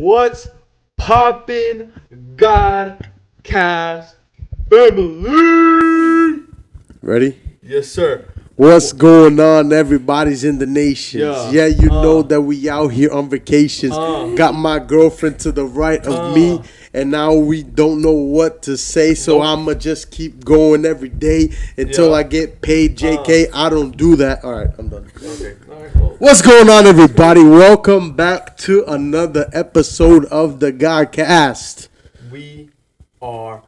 What's poppin', GodCast family? Ready? Yes, sir. What's going on? Everybody's in the nations. Yeah. You know that we out here on vacations. Got my girlfriend to the right of me, and now we don't know what to say. So I'ma just keep going every day until I get paid. JK, I don't do that. All right, I'm done. Okay. All right, well. What's going on, everybody? Welcome back to another episode of the GodCast. We are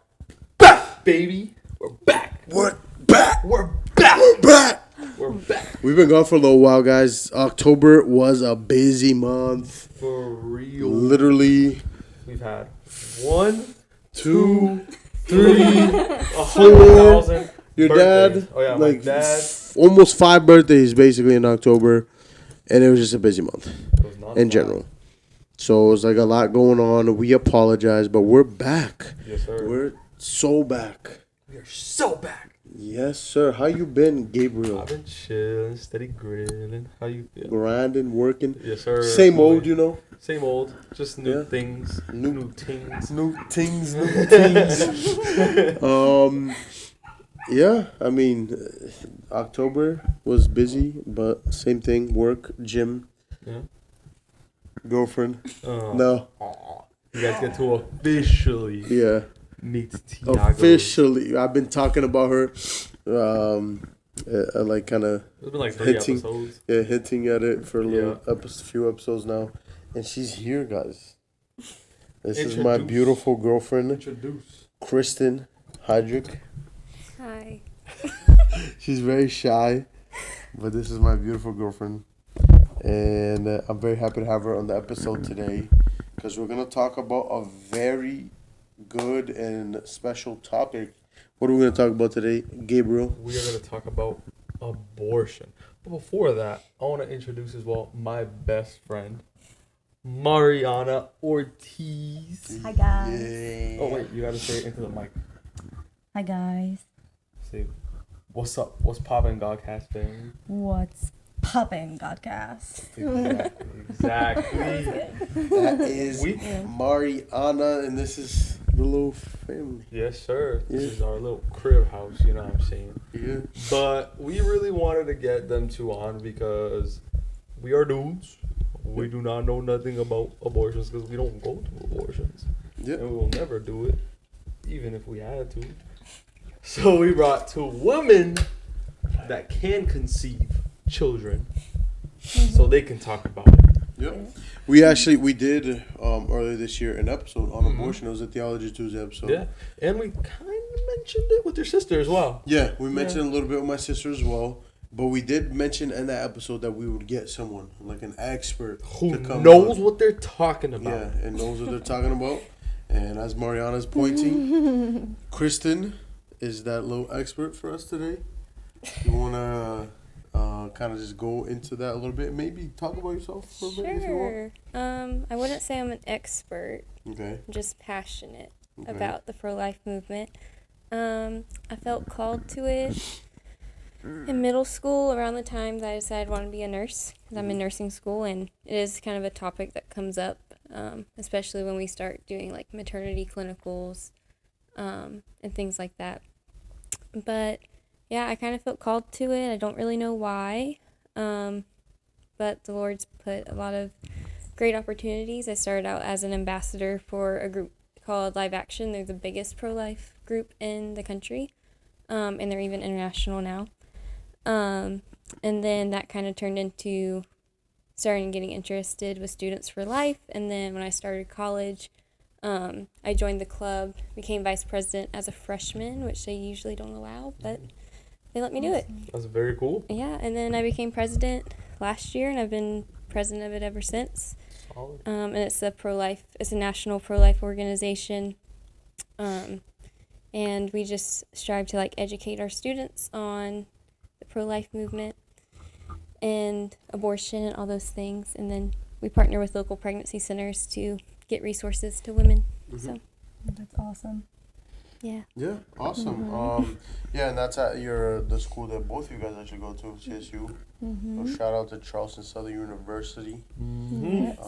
back, baby. We're back. We're back. We're back. We're back. We're back. We've been gone for a little while, guys. October was a busy month. For real. Literally. We've had 1, 2, 3, 4. Your birthdays. dad, Oh yeah, like my dad. almost 5 birthdays basically in October, and it was just a busy month It was non-stop. in general. So it was like a lot going on. We apologize, but we're back. Yes, sir. We're so back. We are so back. Yes, sir. How you been, Gabriel? I've been chilling, steady grilling. How you feel? Grinding, working. Yes, sir. Same old, you know. Same old. Just new Yeah. things. New things. New things. Yeah, I mean, October was busy, but same thing. Work, gym, Yeah. girlfriend. Oh. No. Aw. You guys get to officially Yeah. meet Tiago. Officially. I've been talking about her, like kind of It's been like 3 hitting, episodes. hinting at it for a little Yeah. few episodes now. And she's here, guys. This is my Introduce. beautiful girlfriend, Introduce. Kristen Hydrick. Hi. She's very shy, but this is my beautiful girlfriend. And I'm very happy to have her on the episode today because we're going to talk about a very good and special topic. What are we going to talk about today, Gabriel? We are going to talk about abortion. But before that, I want to introduce as well my best friend, Mariana Ortiz. Hi, guys. Yay. Oh, wait, you got to say it into the mic. Hi, guys. Say, what's up? What's poppin', GodCast family? What's poppin', GodCast? Exactly. That is We- Mariana, and this is the little family. Yes, sir. This Yeah. is our little crib house, you know what I'm saying? Yeah. But we really wanted to get them two on because we are dudes. We do not know nothing about abortions because we don't go to abortions. Yeah. And we will never do it, even if we had to. So we brought two women that can conceive children so they can talk about it. Yep. We did earlier this year an episode on abortion. It was a Theology Tuesday episode. Yeah. And we kind of mentioned it with your sister as well. Yeah, we mentioned a little bit with my sister as well. But we did mention in that episode that we would get someone, like an expert, Who to come knows on. what they're talking about. Yeah, and knows what they're talking about. And as Mariana's pointing, Kristen is that little expert for us today. You want to kind of just go into that a little bit? Maybe talk about yourself for a bit if you want. Sure. I wouldn't say I'm an expert. Okay. I'm just passionate Okay. about the pro-life movement. I felt called to it in middle school around the time that I decided I wanted to be a nurse because I'm in nursing school, and it is kind of a topic that comes up, especially when we start doing like maternity clinicals and things like that. But yeah, I kind of felt called to it. I don't really know why, but the Lord's put a lot of great opportunities. I started out as an ambassador for a group called Live Action. They're the biggest pro-life group in the country, and they're even international now. And then that kind of turned into starting getting interested with Students for Life. And then when I started college, I joined the club, became vice president as a freshman, which they usually don't allow, but they let me do it. That's very cool. Yeah, and then I became president last year, and I've been president of it ever since. Solid. And it's a national pro-life organization. And we just strive to like educate our students on the pro-life movement and abortion and all those things. And then we partner with local pregnancy centers to get resources to women. So That's awesome. Yeah. Yeah, awesome. Yeah, and that's at the school that both of you guys actually go to, CSU. So shout out to Charleston Southern University. Mm-hmm. Yes.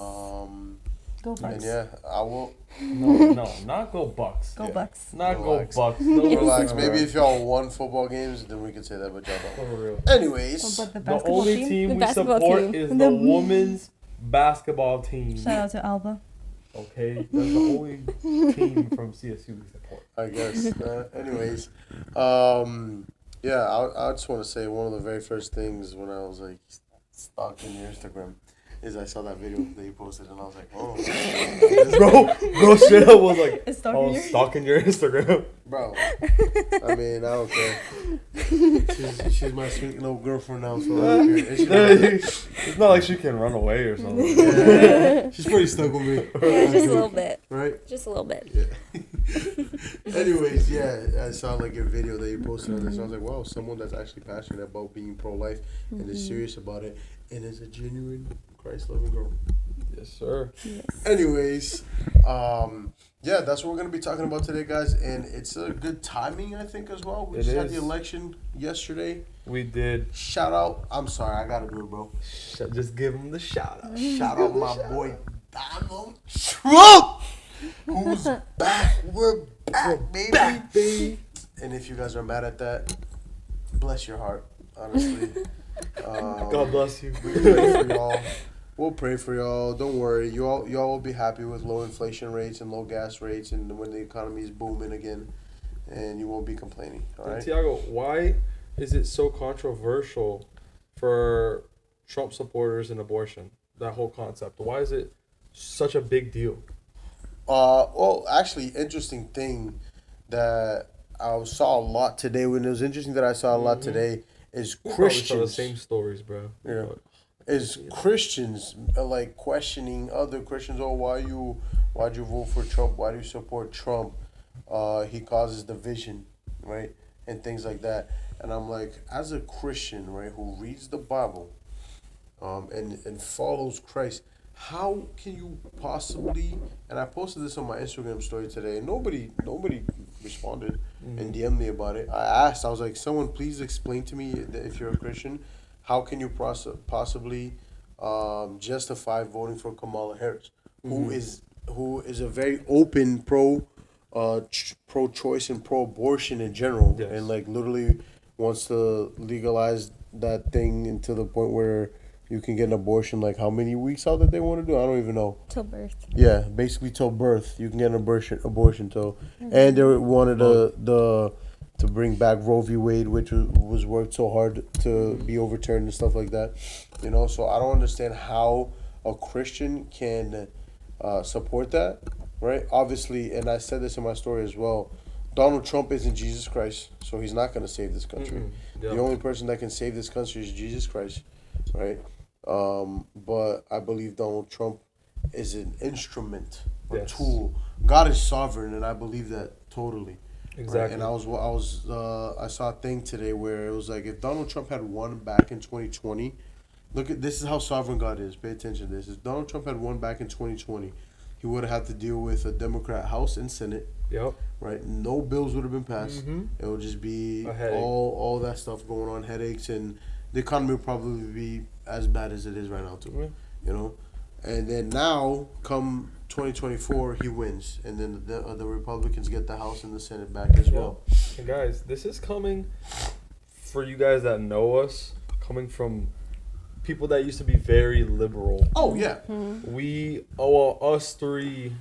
Go And Bucks. yeah, I will. No, not go Bucks. Go Bucks. Not Relax. go Bucks. No, Relax. Maybe if y'all won football games, then we could say that, but y'all don't. For real. Anyways, But the The basketball only team? team The we basketball support team. is The- the women's basketball team. Shout out to Alba. Okay, that's the only team from CSU we support. I guess. Anyways, yeah, I just want to say one of the very first things when I was like stalking your Instagram is I saw that video that you posted and I was like, oh, Bro, straight up was like, It's I was stalking your Instagram. bro. I mean, I don't care. She's my sweet little girlfriend now, so I don't care. And she- It's not like she can run away or something. yeah, she's pretty stuck with me. Yeah, just a little bit. Right? Just a little bit. Anyways, yeah, I saw like your video that you posted on this. And I was like, wow, someone that's actually passionate about being pro-life and is serious about it and is a genuine Christ-loving girl. Yes, sir. Yes. Anyways, yeah, that's what we're gonna be talking about today, guys, and it's a good timing, I think, as well. We It just had the is. election yesterday. We did. Shout out! I'm sorry, I gotta do it, bro. Just give him the shout out. Shout out my boy Donald Trump, who's back. We're back, baby. And if you guys are mad at that, bless your heart, honestly. God bless you. We pray for y'all. We'll pray for y'all. Don't worry. Y'all will be happy with low inflation rates and low gas rates and when the economy is booming again. And you won't be complaining. All right? Tiago, why is it so controversial for Trump supporters and abortion? That whole concept. Why is it such a big deal? Well, actually, interesting thing that I saw a lot today. When it was interesting that I saw a lot today is We probably saw the Christians. same stories, bro. Yeah. Is Christians like questioning other Christians? Oh, why'd you vote for Trump? Why do you support Trump? He causes division, right, and things like that. And I'm like, as a Christian, right, who reads the Bible, and follows Christ, how can you possibly? And I posted this on my Instagram story today, and nobody responded and DM'd me about it. I asked, I was like, someone please explain to me that if you're a Christian, how can you possibly justify voting for Kamala Harris, who is a very open pro-choice and pro-abortion in general, Yes. and like literally wants to legalize that thing into the point where you can get an abortion like how many weeks out that they want to do? I don't even know. Till birth. Yeah, basically till birth you can get an abortion till, and they wanted to bring back Roe v. Wade, which was worked so hard to be overturned and stuff like that. You know, so I don't understand how a Christian can support that, right? Obviously, and I said this in my story as well, Donald Trump isn't Jesus Christ, so he's not going to save this country. Yeah. The only person that can save this country is Jesus Christ, right? But I believe Donald Trump is an instrument, a Yes. tool. God is sovereign, and I believe that totally. Exactly. Right? And I saw a thing today where it was like, if Donald Trump had won back in 2020, this is how sovereign God is. Pay attention to this. If Donald Trump had won back in 2020, he would have had to deal with a Democrat House and Senate. Yep. Right, no bills would have been passed. It would just be A headache. all that stuff going on, headaches, and the economy would probably be as bad as it is right now too. Yeah. You know, and then now come 2024, he wins, and then the Republicans get the House and the Senate back as well. And guys, this is coming for you guys that know us, coming from people that used to be very liberal. Oh yeah, Us three,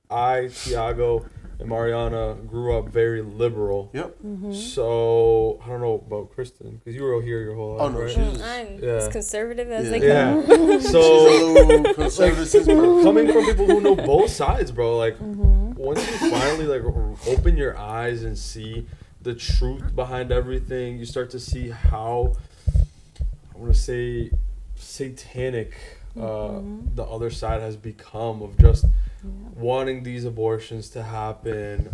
I, Tiago, and Mariana grew up very liberal. yep. So I don't know about Kristen because you were here your whole life. Oh, no, right? she's- I'm Yeah. as conservative as they Yeah. come. She's a So little conservatism. coming from people who know both sides, bro, like once you finally like open your eyes and see the truth behind everything, you start to see how I want to say satanic the other side has become of just wanting these abortions to happen,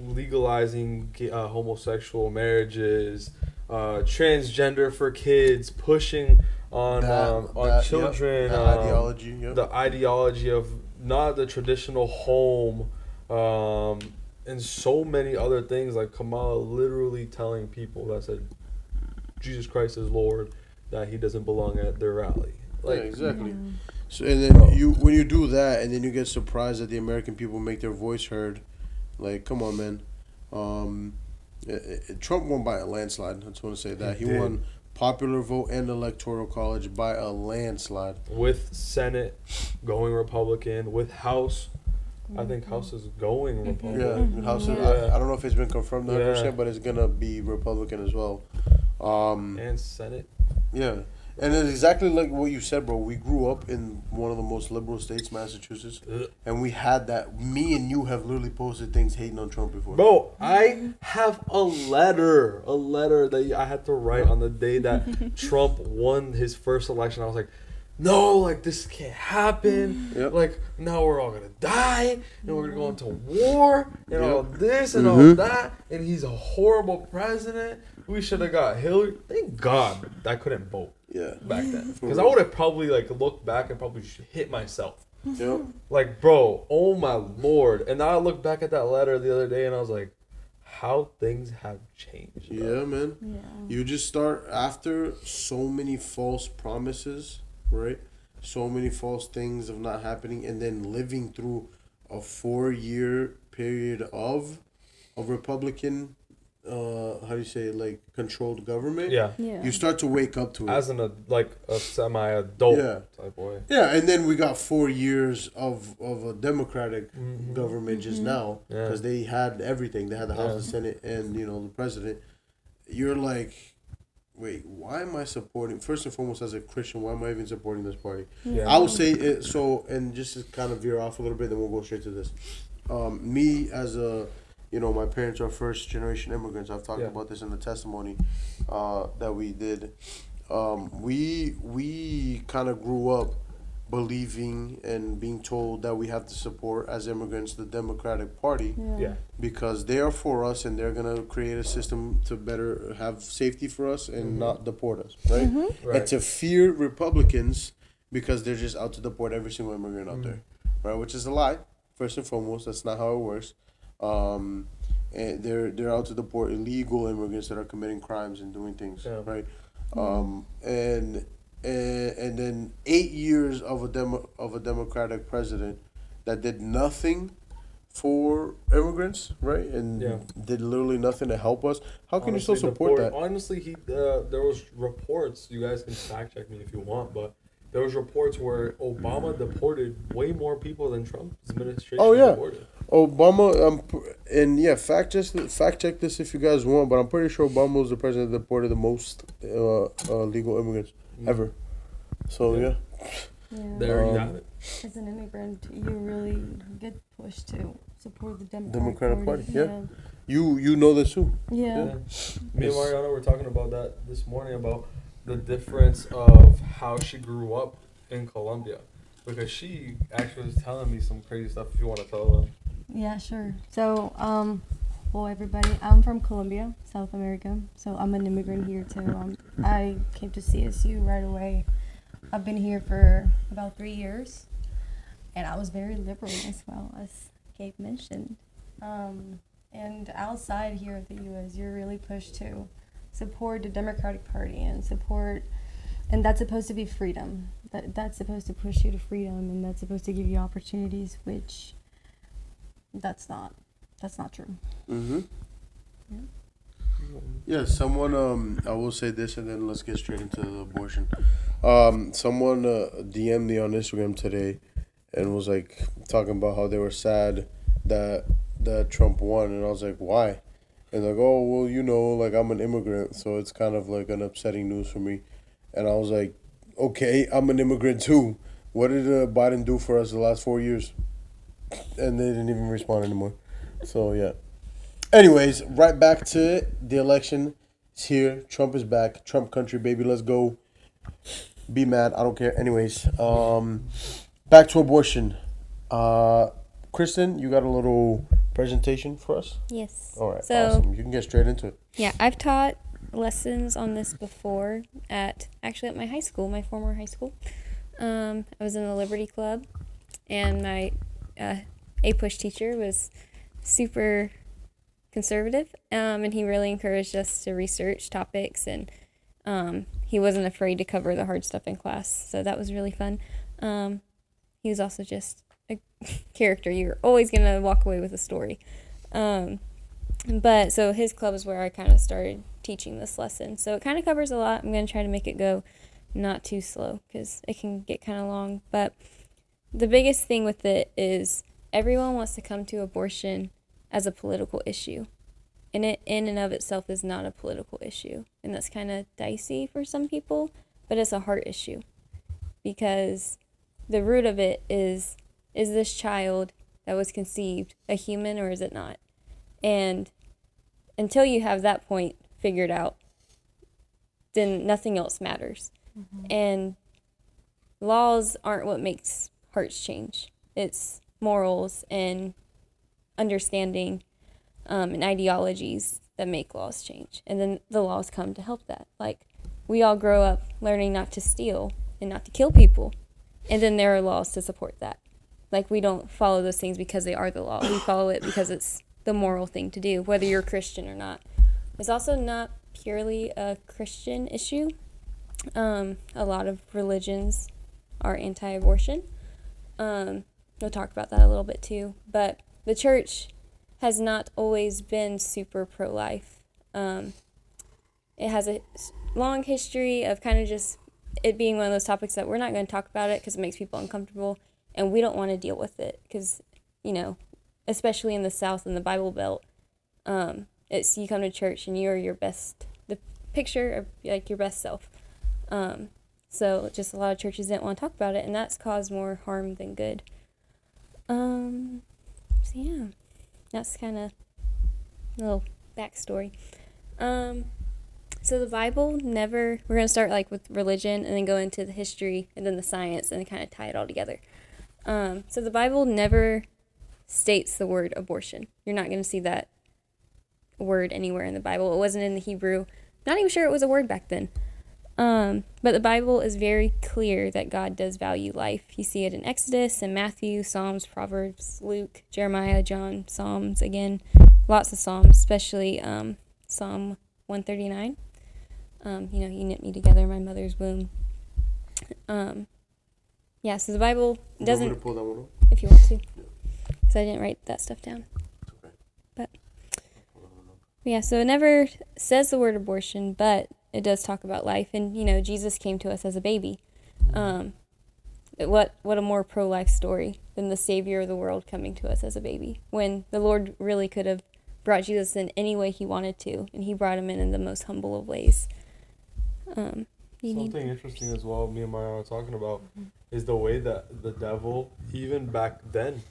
legalizing homosexual marriages, transgender for kids, pushing on children, Yep, that ideology. Yep. the ideology of not the traditional home, and so many other things, like Kamala literally telling people that said Jesus Christ is Lord that he doesn't belong at their rally. Like, yeah, exactly. So and then Bro. when you do that, and then you get surprised that the American people make their voice heard. Like, come on, man. Um, Trump won by a landslide. I just want to say that He he did. won popular vote and electoral college by a landslide. With Senate going Republican, with House, I think House is going Yeah, Republican. House. Yeah. I don't know if it's been confirmed 100%, Yeah. but it's gonna be Republican as well. And Senate. Yeah. And it's exactly like what you said, bro. We grew up in one of the most liberal states, Massachusetts, Ugh. and we had that. Me and you have literally posted things hating on Trump before. Bro, I have a letter that I had to write on the day that Trump won his first election. I was like, no, like this can't happen. Yep. Like now we're all gonna die, and we're gonna go into war, and all Yep. this and all Mhm. that. And he's a horrible president. We should have got Hillary. Thank God I couldn't vote Yeah. back then, because I would have probably like looked back and probably hit myself. Yep. Like, bro, oh my lord. And now I look back at that letter the other day and I was like, how things have changed. Bro. Yeah, man. Yeah. You just start after so many false promises, right? So many false things of not happening, and then living through a 4-year period of a Republican, how do you say, like controlled government. Yeah. Yeah. You start to wake up to it. As a semi-adult Yeah. type way. Yeah, and then we got 4 years of a Democratic government just now Yeah. because they had everything. They had the House, Yeah. the Senate, and the president. You're like, wait, why am I supporting? First and foremost, as a Christian, why am I even supporting this party? Yeah. I would say it. So, and just to kind of veer off a little bit, then we'll go straight to this. Me as a, my parents are first generation immigrants. I've talked Yeah. about this in the testimony that we did. We kind of grew up believing and being told that we have to support as immigrants the Democratic Party Yeah. because they are for us and they're gonna create a system to better have safety for us and not deport us, right? Right. And to fear Republicans because they're just out to deport every single immigrant out there, right? Which is a lie. First and foremost, that's not how it works. And they're out to deport illegal immigrants that are committing crimes and doing things, Yeah. right? And then 8 years of a Democratic president that did nothing for immigrants, right? And Yeah. did literally nothing to help us. How can you still Honestly, support that? Honestly, there was reports. You guys can fact check me if you want, but there was reports where Obama deported way more people than Trump's administration Oh, yeah. deported. Obama, fact check this if you guys want, but I'm pretty sure Obama was the president that deported the most legal immigrants ever. So Yeah. Yeah. There you have it. As an immigrant, you really get pushed to support the Democratic Party, yeah. Yeah. You know this too. Yeah. Yeah. Me and Yes. Mariana were talking about that this morning about the difference of how she grew up in Colombia, because she actually was telling me some crazy stuff. If you want to tell them. Yeah, sure. So, well, everybody, I'm from Colombia, South America. So I'm an immigrant here too. I came to CSU right away. I've been here for about 3 years, and I was very liberal as well, as Gabe mentioned. And outside here of the U.S., you're really pushed to support the Democratic Party and that's supposed to be freedom. That's supposed to push you to freedom, and that's supposed to give you opportunities, which that's not true. Mm-hmm. Yeah, someone, I will say this and then let's get straight into the abortion. Someone DM'd me on Instagram today and was like talking about how they were sad that Trump won, and I was like, why? And like, oh, well, like I'm an immigrant, so it's kind of like an upsetting news for me. And I was like, okay, I'm an immigrant too. What did Biden do for us the last 4 years? And they didn't even respond anymore. So, yeah. Anyways, right back to it. The election is here. Trump is back. Trump country, baby. Let's go. Be mad. I don't care. Anyways, back to abortion. Kristen, you got a little presentation for us? Yes. All right. So, awesome. You can get straight into it. yeah, I've taught lessons on this before at my high school, my former high school. I was in the Liberty Club, and my APUSH teacher was super conservative, and he really encouraged us to research topics, and he wasn't afraid to cover the hard stuff in class, so that was really fun. He was also just a character. You're always going to walk away with a story. But so his club is where I kind of started teaching this lesson. So it kind of covers a lot. I'm going to try to make it go not too slow because it can get kind of long. But the biggest thing with it is everyone wants to come to abortion as a political issue. And it in and of itself is not a political issue. And that's kind of dicey for some people, but it's a heart issue. Because the root of it is this child that was conceived a human or is it not? And until you have that point figured out, then nothing else matters. Mm-hmm. And laws aren't what makes hearts change. It's morals and understanding and ideologies that make laws change. And then the laws come to help that. Like, we all grow up learning not to steal and not to kill people. And then there are laws to support that. Like, we don't follow those things because they are the law. We follow it because it's the moral thing to do, whether you're Christian or not. It's also not purely a Christian issue. A lot of religions are anti-abortion. We'll talk about that a little bit too. But the church has not always been super pro-life. It has a long history of kind of just it being one of those topics that we're not going to talk about it because it makes people uncomfortable, and we don't want to deal with it because, you know, especially in the South and the Bible Belt, it's you come to church and you're your best, the picture of like your best self. So just a lot of churches didn't want to talk about it, and that's caused more harm than good. So yeah, that's kind of a little backstory. So the Bible never, we're going to start like with religion and then go into the history and then the science and then kind of tie it all together. So the Bible never states the word abortion. You're not going to see that word anywhere in the Bible. It wasn't in the Hebrew. Not even sure it was a word back then. But the Bible is very clear that God does value life. You see it in Exodus and Matthew, Psalms, Proverbs, Luke, Jeremiah, John, Psalms, again, lots of Psalms, especially Psalm 139. You knit me together in my mother's womb. Yeah, so the Bible doesn't... You want me to pull that one up? If you want to. Because I didn't write that stuff down. Okay. But yeah, so it never says the word abortion, but it does talk about life. And, Jesus came to us as a baby. What a more pro-life story than the Savior of the world coming to us as a baby, when the Lord really could have brought Jesus in any way he wanted to, and he brought him in the most humble of ways. Something interesting as well, me and Mariana were talking about, is the way that the devil, even back then,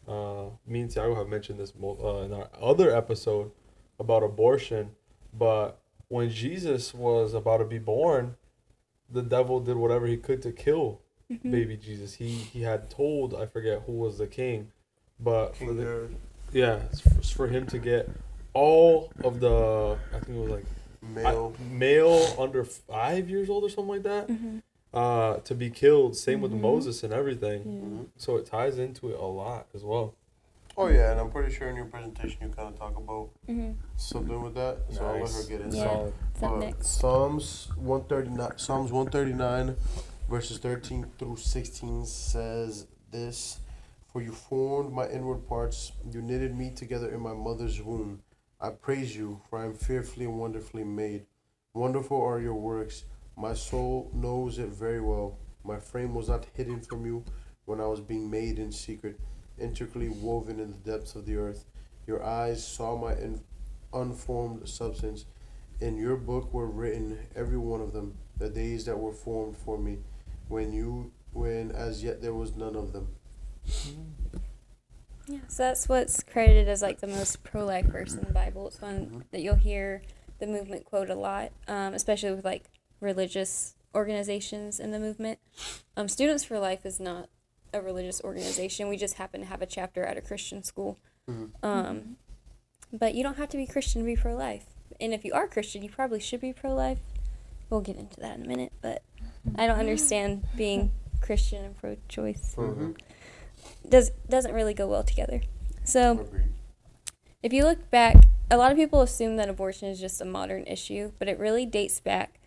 me and Tiago have mentioned this in our other episode about abortion, but when Jesus was about to be born, the devil did whatever he could to kill baby Jesus. He had told, I forget who was the king, but for him to get all of the, I think it was like male under 5 years old or something like that, to be killed. Same with Moses and everything. So it ties into it a lot as well. Oh yeah, and I'm pretty sure in your presentation you kind of talk about something with that. So I'll let her get into it. Next. Psalms 139, verses 13 through 16 says this: "For you formed my inward parts; you knitted me together in my mother's womb. I praise you, for I am fearfully and wonderfully made. Wonderful are your works. My soul knows it very well. My frame was not hidden from you when I was being made in secret, intricately woven in the depths of the earth. Your eyes saw my unformed substance. In your book were written, every one of them, the days that were formed for me, when as yet there was none of them." Yeah, so that's what's credited as like the most pro-life verse in the Bible. It's one that you'll hear the movement quote a lot, especially with like religious organizations in the movement. Students for Life is not a religious organization. We just happen to have a chapter at a Christian school. But you don't have to be Christian to be pro-life. And if you are Christian, you probably should be pro-life. We'll get into that in a minute, but I don't understand being Christian and pro-choice. Doesn't really go well together. So if you look back, a lot of people assume that abortion is just a modern issue, but it really dates back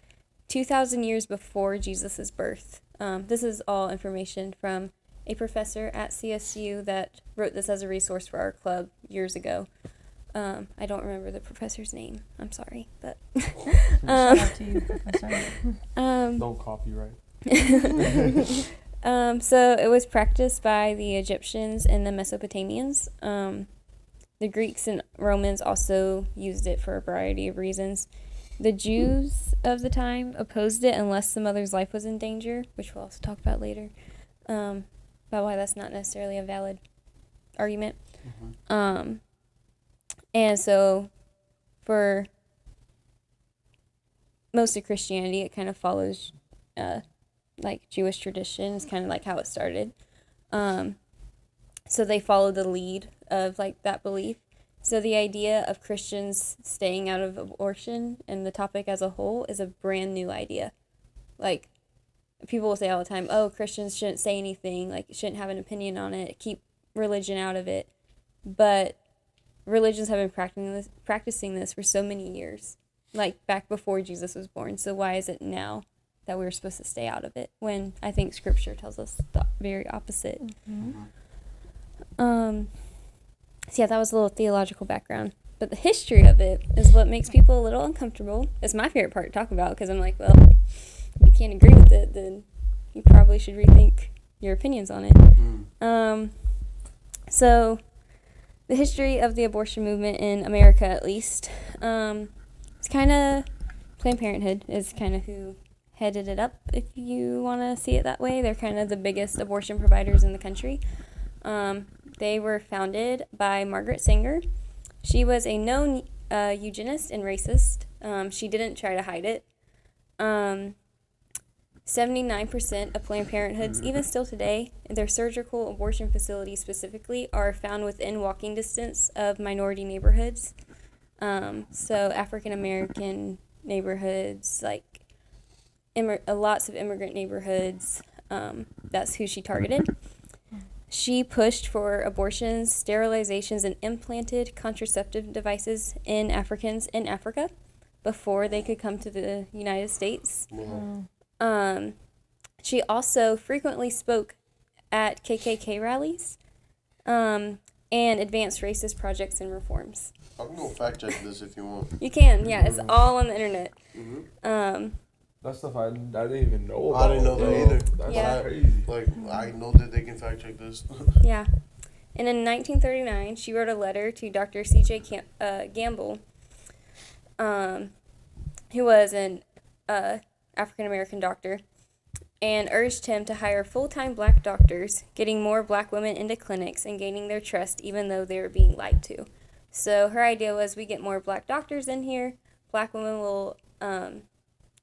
2,000 years before Jesus' birth. This is all information from a professor at CSU that wrote this as a resource for our club years ago. I don't remember the professor's name. I'm sorry, but Shout out to you, Professor. Don't copyright. So it was practiced by the Egyptians and the Mesopotamians. The Greeks and Romans also used it for a variety of reasons. The Jews of the time opposed it unless the mother's life was in danger, which we'll also talk about later, about why that's not necessarily a valid argument. Mm-hmm. And so for most of Christianity, it kind of follows like Jewish tradition. It's kind of like how it started. So they follow the lead of like that belief. So the idea of Christians staying out of abortion and the topic as a whole is a brand new idea. Like, people will say all the time, oh, Christians shouldn't say anything, like, shouldn't have an opinion on it, keep religion out of it. But religions have been practicing this for so many years, like back before Jesus was born. So why is it now that we're supposed to stay out of it when I think Scripture tells us the very opposite? So yeah, that was a little theological background. But the history of it is what makes people a little uncomfortable. It's my favorite part to talk about because I'm like, well, if you can't agree with it, then you probably should rethink your opinions on it. So the history of the abortion movement in America, at least, it's kind of Planned Parenthood is kind of who headed it up, if you want to see it that way. They're kind of the biggest abortion providers in the country. They were founded by Margaret Sanger. She was a known eugenist and racist. She didn't try to hide it. 79% of Planned Parenthoods, even still today, their surgical abortion facilities specifically, are found within walking distance of minority neighborhoods. So African American neighborhoods, like lots of immigrant neighborhoods, that's who she targeted. She pushed for abortions, sterilizations, and implanted contraceptive devices in Africans in Africa before they could come to the United States. Wow. She also frequently spoke at KKK rallies and advanced racist projects and reforms. I can go fact check this if you want. You can, yeah, it's all on the internet. That stuff I didn't even know about. I didn't know that bro. either. That's Yeah. crazy. Like, I know that they can fact check this. Yeah. And in 1939, she wrote a letter to Dr. C.J. Gamble, who was an African-American doctor, and urged him to hire full-time black doctors, getting more black women into clinics and gaining their trust even though they were being lied to. So her idea was, we get more black doctors in here, black women will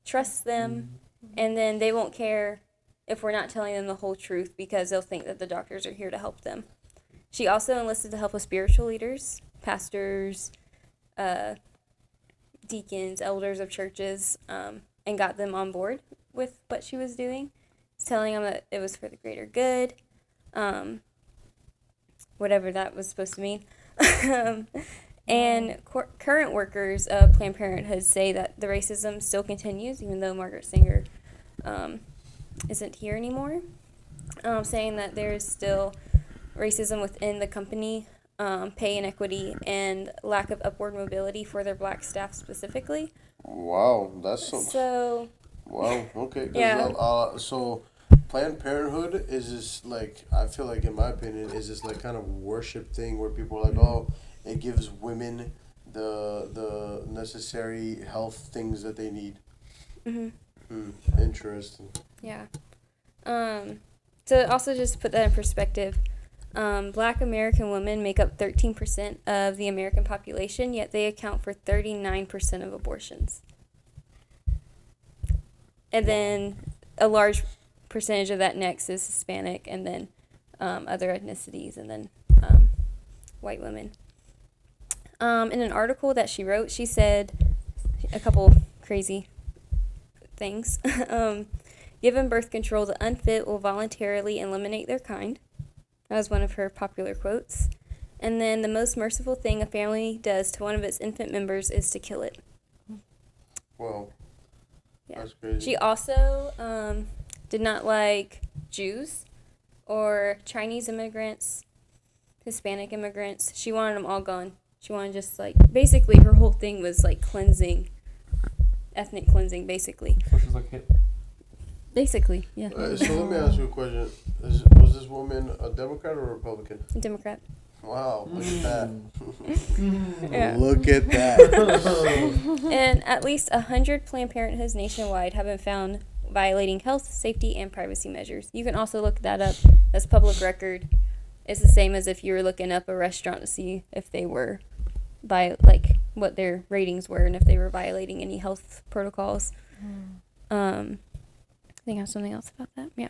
trust them, and then they won't care if we're not telling them the whole truth because they'll think that the doctors are here to help them. She also enlisted the help of spiritual leaders, pastors, deacons, elders of churches, and got them on board with what she was doing, telling them that it was for the greater good, whatever that was supposed to mean. And current workers of Planned Parenthood say that the racism still continues, even though Margaret Sanger isn't here anymore, saying that there is still racism within the company, pay inequity, and lack of upward mobility for their black staff specifically. Wow, that's So, wow, okay. 'Cause, Yeah. So, Planned Parenthood is this, like, I feel like, in my opinion, is this, like, kind of worship thing where people are like, oh, it gives women the necessary health things that they need. Interesting. yeah. To also just put that in perspective, black American women make up 13% of the American population, yet they account for 39% of abortions. And then a large percentage of that next is Hispanic, and then other ethnicities, and then white women. In an article that she wrote, she said a couple crazy things. Given birth control, the unfit will voluntarily eliminate their kind. That was one of her popular quotes. And then the most merciful thing a family does to one of its infant members is to kill it. Wow. Yeah. That's crazy. She also did not like Jews or Chinese immigrants, Hispanic immigrants. She wanted them all gone. She wanted just like, basically her whole thing was like cleansing, ethnic cleansing, basically. So she's like, hey. Basically, yeah. So let me ask you a question. Was this woman a Democrat or a Republican? Democrat. Wow, look at that. Yeah. Look at that. And at least 100 Planned Parenthoods nationwide have been found violating health, safety, and privacy measures. You can also look that up. That's public record. It's the same as if you were looking up a restaurant to see if they were what their ratings were and if they were violating any health protocols. I think I have something else about that. Yeah.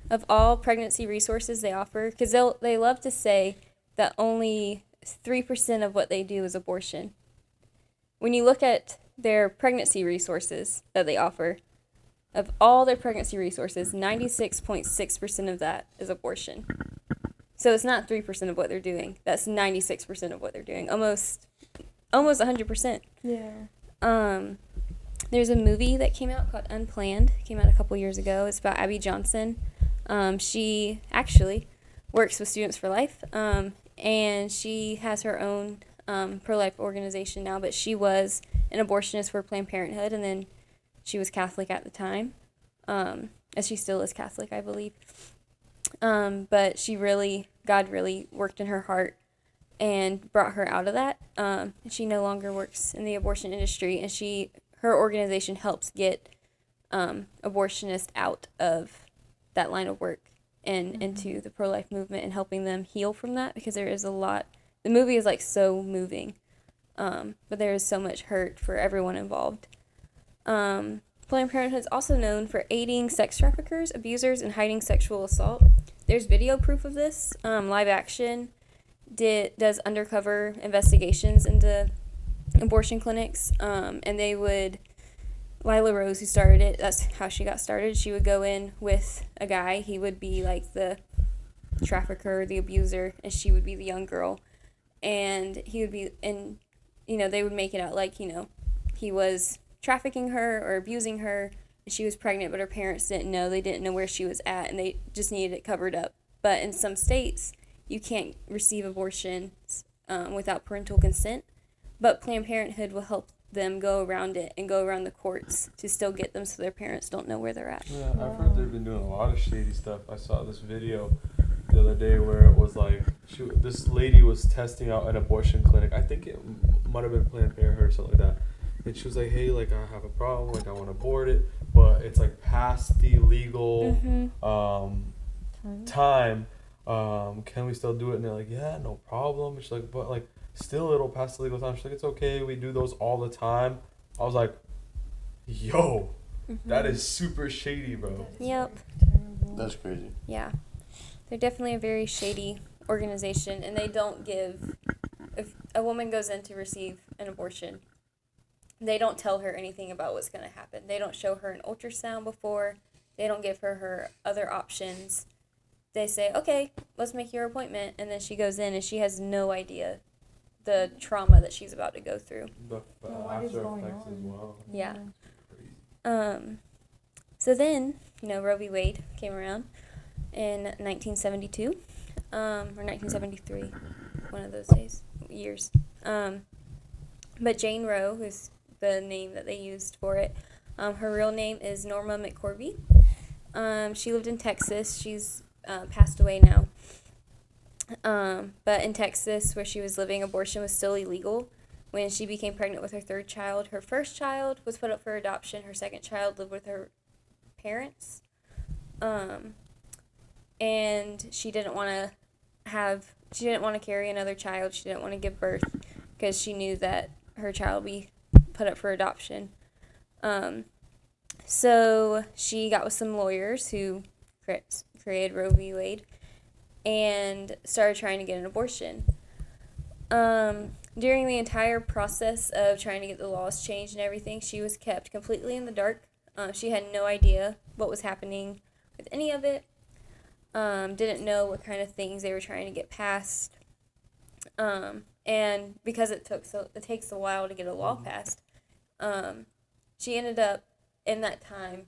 Of all pregnancy resources they offer, because they love to say that only 3% of what they do is abortion. When you look at their pregnancy resources that they offer, of all their pregnancy resources, 96.6% of that is abortion. So it's not 3% of what they're doing. That's 96% of what they're doing. Almost 100%. Yeah. There's a movie that came out called Unplanned. It came out a couple years ago. It's about Abby Johnson. She actually works with Students for Life, and she has her own pro-life organization now, but she was an abortionist for Planned Parenthood, and then she was Catholic at the time, as she still is Catholic, I believe. But God really worked in her heart and brought her out of that. She no longer works in the abortion industry, and her organization helps get abortionists out of that line of work and into the pro-life movement and helping them heal from that, because there is a lot. The movie is like so moving, but there is so much hurt for everyone involved. Planned Parenthood is also known for aiding sex traffickers, abusers, and hiding sexual assault. There's video proof of this. Live Action does undercover investigations into abortion clinics, and they would, Lila Rose, who started it, that's how she got started. She would go in with a guy. He would be like the trafficker, the abuser, and she would be the young girl. And he would be, and, they would make it out like, he was trafficking her or abusing her, and she was pregnant, but her parents didn't know. They didn't know where she was at, and they just needed it covered up. But in some states, you can't receive abortions without parental consent, but Planned Parenthood will help them go around it and go around the courts to still get them so their parents don't know where they're at. Yeah, I've heard they've been doing a lot of shady stuff. I saw this video the other day where it was like this lady was testing out an abortion clinic. I think it might have been Planned Parenthood or something like that. And she was like, hey, like, I have a problem, like, I want to abort it, but it's like past the legal time. Can we still do it? And they're like, yeah, no problem. She's like, but like, still it'll pass the legal time. She's like, it's okay, we do those all the time. I was like, yo, that is super shady, bro. Yep. That's crazy. Yeah. They're definitely a very shady organization, and they don't give, if a woman goes in to receive an abortion, they don't tell her anything about what's going to happen. They don't show her an ultrasound before. They don't give her other options. They say, okay, let's make your appointment, and then she goes in, and she has no idea the trauma that she's about to go through. The after effects as well. Yeah. So then, Roe v. Wade came around in 1972, or 1973, one of those years. But Jane Roe, who's the name that they used for it, her real name is Norma McCorvey. She lived in Texas. She's passed away now. But in Texas, where she was living, abortion was still illegal. When she became pregnant with her third child, her first child was put up for adoption. Her second child lived with her parents. And she didn't want to carry another child. She didn't want to give birth because she knew that her child would be put up for adoption. So she got with some lawyers who created Roe v. Wade and started trying to get an abortion. During the entire process of trying to get the laws changed and everything, she was kept completely in the dark. She had no idea what was happening with any of it. Didn't know what kind of things they were trying to get passed. And because it takes a while to get a law passed, she ended up in that time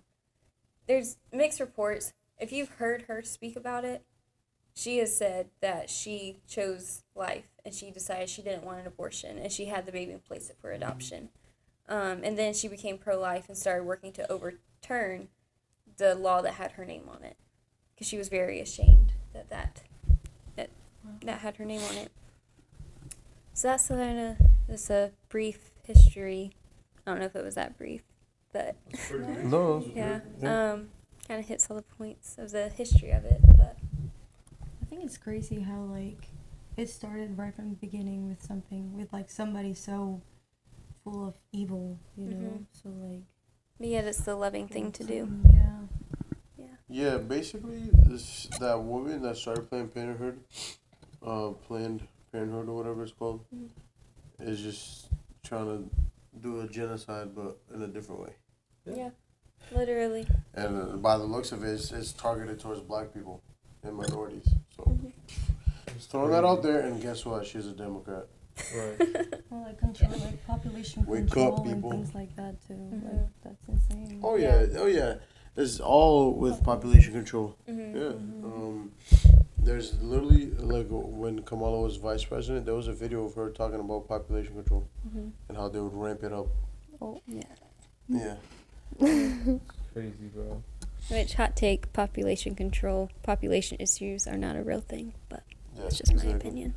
there's mixed reports. If you've heard her speak about it, she has said that she chose life and she decided she didn't want an abortion and she had the baby and placed it for adoption. And then she became pro-life and started working to overturn the law that had her name on it because she was very ashamed that had her name on it. So that's a brief history. I don't know if it was that brief, but No. yeah, kind of hits all the points of the history of it. But I think it's crazy how like it started right from the beginning with somebody so full of evil, you know. So like. But yeah, that's the loving thing to do. Yeah. Yeah, basically, that woman that started Planned Parenthood, Planned Parenthood or whatever it's called, is just trying to do a genocide, but in a different way. Yeah, literally. And by the looks of it, it's targeted towards black people and minorities. So, just throwing that out there, and guess what? She's a Democrat. Right. Well, like population Wake control up, people. and things like that too. Like that's insane. Oh yeah. It's all with population control. Yeah. There's literally like when Kamala was vice president, there was a video of her talking about population control and how they would ramp it up. Oh yeah. Yeah. Crazy, bro. Which, hot take, population issues are not a real thing, but Yeah, that's just my exactly. opinion.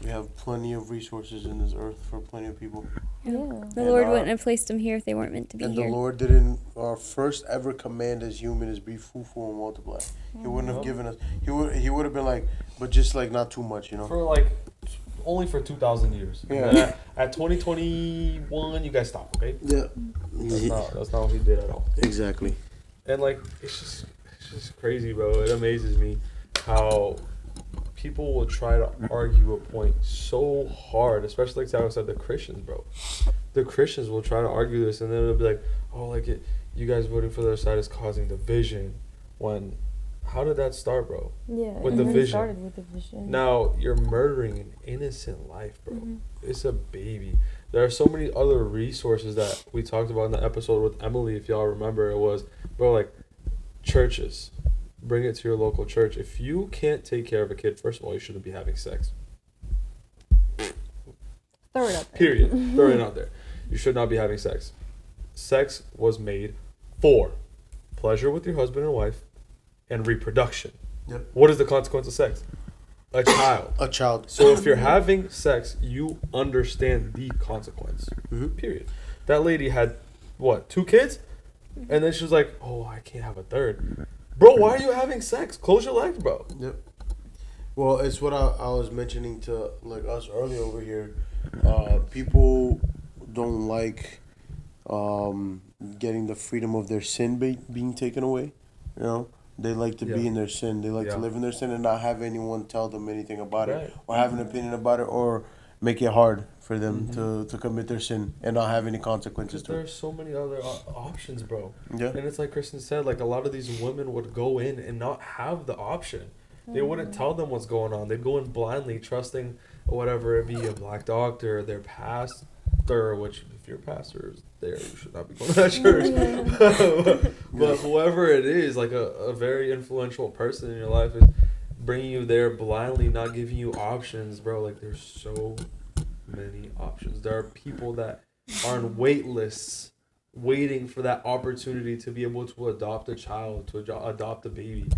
We have plenty of resources in this earth for plenty of people. Yeah. The And Lord wouldn't have placed them here if they weren't meant to be And here. the Lord didn't. Our first ever command as human is be fruitful and multiply. He wouldn't have given us. He would have been like, but just like not too much, you know. For like only for 2,000 years. Yeah. And at 2021, you guys stop, okay? Yeah. That's not what he did at all. Exactly. And like it's just crazy, bro. It amazes me how people will try to argue a point so hard, especially like I said, the Christians, bro. The Christians will try to argue this, and then it'll be like, oh, like you guys voting for their side is causing division. When, how did that start, bro? Yeah. With it the really vision. started with the vision. Now you're murdering an innocent life, bro. It's a baby. There are so many other resources that we talked about in the episode with Emily, if y'all remember. It was, bro, like churches. Bring it to your local church. If you can't take care of a kid, first of all, you shouldn't be having sex. Throw it up there. Period. Throw it out there. You should not be having sex. Sex was made for pleasure with your husband and wife and reproduction. Yep. What is the consequence of sex? A child. A child. So if you're having sex, you understand the consequence. Mhm. Period. That lady had, what, 2 kids? And then she was like, oh, I can't have a third. Bro, why are you having sex? Close your legs, bro. Yep. Well, it's what I was mentioning to like us earlier over here. People don't like getting the freedom of their sin being taken away. You know, they like to be in their sin. They like to live in their sin and not have anyone tell them anything about it or have an opinion about it or make it hard for them to commit their sin and not have any consequences to it. There's so many other options, bro. Yeah. And it's like Kristen said, like a lot of these women would go in and not have the option. They wouldn't tell them what's going on. They'd go in blindly, trusting whatever it be, a black doctor, their pastor, which if your pastor is there, you should not be going to that church. But whoever it is, like a very influential person in your life is bringing you there blindly, not giving you options, bro. Like there's so many options. There are people that are on wait lists waiting for that opportunity to be able to adopt a child, to adopt a baby.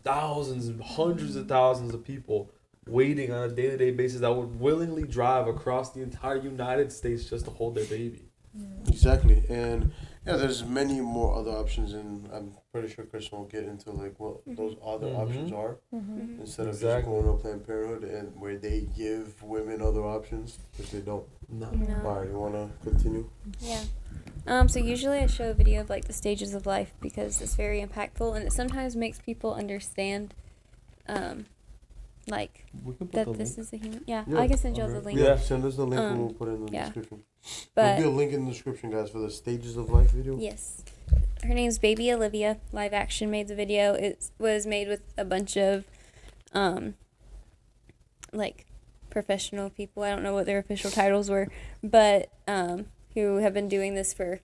Thousands and hundreds of thousands of people waiting on a day-to-day basis that would willingly drive across the entire United States just to hold their baby. Exactly. And yeah, there's many more other options, and I'm pretty sure Chris will get into like what those other options are instead of just going to Planned Parenthood and where they give women other options, which they don't. No. All right, you want to continue? Yeah. So usually I show a video of like the stages of life because it's very impactful and it sometimes makes people understand, like We can put that the this link. is a human. Yeah, Yeah, I can send y'all the link. Yeah, send us the link and we'll put it in the yeah. description. But There'll be a link in the description, guys, for the stages of life video. yes, her name's Baby Olivia. Live Action made the video. It was made with a bunch of, like, professional people. I don't know what their official titles were, but who have been doing this for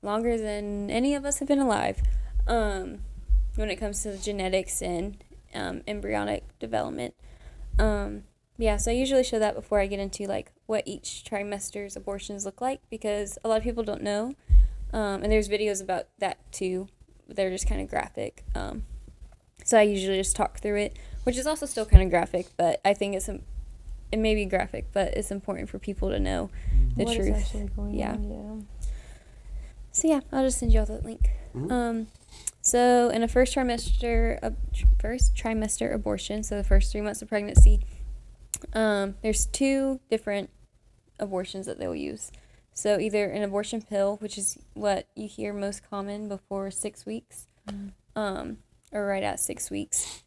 longer than any of us have been alive when it comes to the genetics and embryonic development. Yeah, so I usually show that before I get into like what each trimester's abortions look like, because a lot of people don't know, and there's videos about that too. They're just kind of graphic. So I usually just talk through it, which is also still kind of graphic, but I think it may be graphic, but it's important for people to know the what truth. is actually going on, yeah. So yeah, I'll just send you all that link. So in a first trimester abortion, so the first 3 months of pregnancy, there's 2 different abortions that they'll use. So either an abortion pill, which is what you hear most common before 6 weeks, or right at 6 weeks.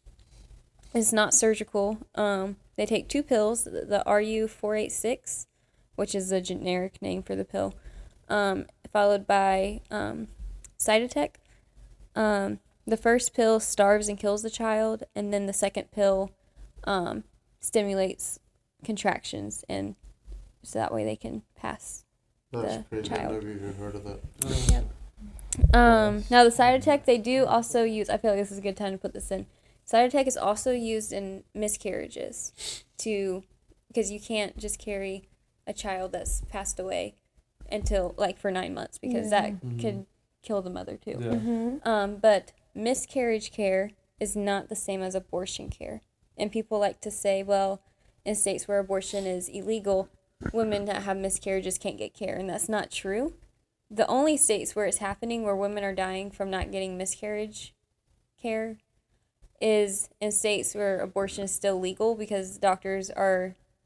It's not surgical. They take 2 pills, the RU486, which is a generic name for the pill, followed by Cytotec. The first pill starves and kills the child, and then the second pill stimulates contractions, and so that way they can pass That's the crazy. child. I've never even heard of that. Yep. Now the Cytotec, they do also use, I feel like this is a good time to put this in. Cytotec is also used in miscarriages because you can't just carry a child that's passed away until like for 9 months, because that could kill the mother too. Yeah. But miscarriage care is not the same as abortion care. And people like to say, well, in states where abortion is illegal, women that have miscarriages can't get care, and that's not true. The only states where it's happening, where women are dying from not getting miscarriage care, is in states where abortion is still legal, because doctors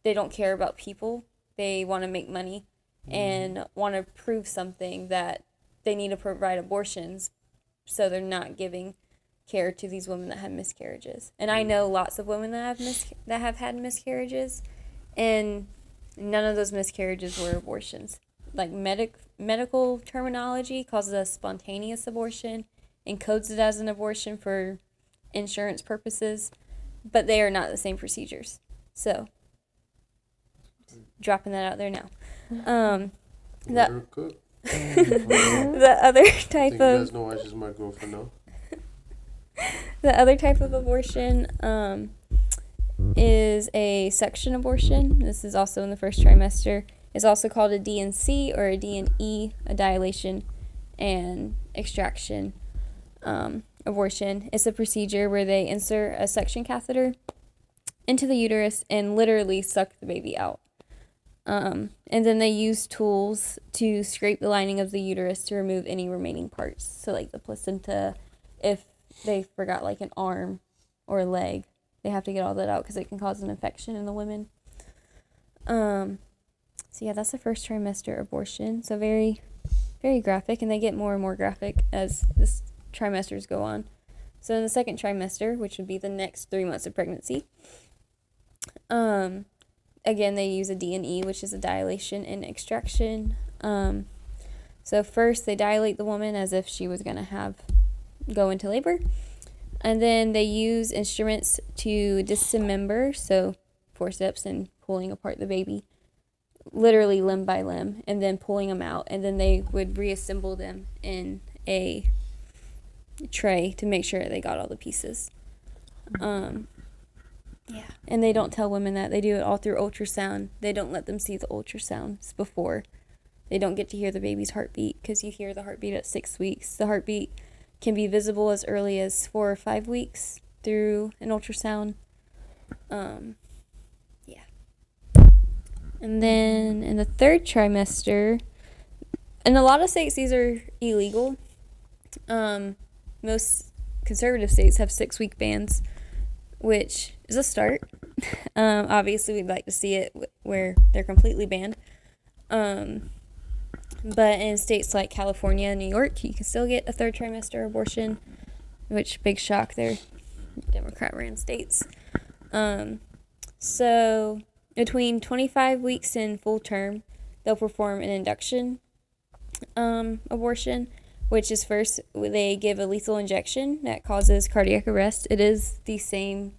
they don't care about people. They want to make money and want to prove something that they need to provide abortions, so they're not giving care to these women that have miscarriages. And I know lots of women that have had miscarriages, and none of those miscarriages were abortions. Like medical terminology calls it a spontaneous abortion and codes it as an abortion for insurance purposes, but they are not the same procedures. So, dropping that out there now. Let her cook. The other I type think you of guys know why she's my girlfriend now. the other type of abortion is a suction abortion. This is also in the first trimester. It's also called a D&C or a D&E, a dilation and extraction abortion. It's a procedure where they insert a suction catheter into the uterus and literally suck the baby out. And then they use tools to scrape the lining of the uterus to remove any remaining parts. So like the placenta, if they forgot like an arm or a leg, they have to get all that out because it can cause an infection in the women. So yeah, that's the first trimester abortion. So very, very graphic, and they get more and more graphic as this trimesters go on. So in the second trimester, which would be the next 3 months of pregnancy, again, they use a D&E, which is a dilation and extraction. So first they dilate the woman as if she was going to go into labor. And then they use instruments to dismember, so forceps and pulling apart the baby, literally limb by limb, and then pulling them out. And then they would reassemble them in a tray to make sure they got all the pieces. Yeah, and they don't tell women that. They do it all through ultrasound. They don't let them see the ultrasounds before. They don't get to hear the baby's heartbeat, because you hear the heartbeat at 6 weeks. The heartbeat can be visible as early as 4 or 5 weeks through an ultrasound. Yeah. And then in the third trimester, in a lot of states these are illegal. Most conservative states have 6-week bans, which is a start. Obviously, we'd like to see it where they're completely banned. But in states like California and New York, you can still get a third trimester abortion, which, big shock, they're Democrat-ran states. So between 25 weeks and full term, they'll perform an induction abortion, which is first they give a lethal injection that causes cardiac arrest. It is the same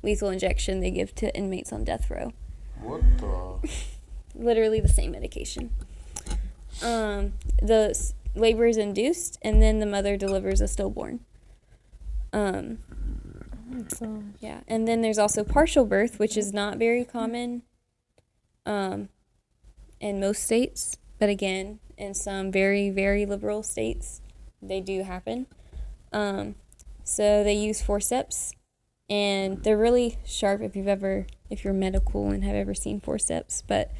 lethal injection they give to inmates on death row. What the? Literally the same medication. The labor is induced, and then the mother delivers a stillborn. So, Yeah, and then there's also partial birth, which is not very common in most states, but again, in some very, very liberal states, they do happen. So they use forceps, and they're really sharp if you're medical and have ever seen forceps, but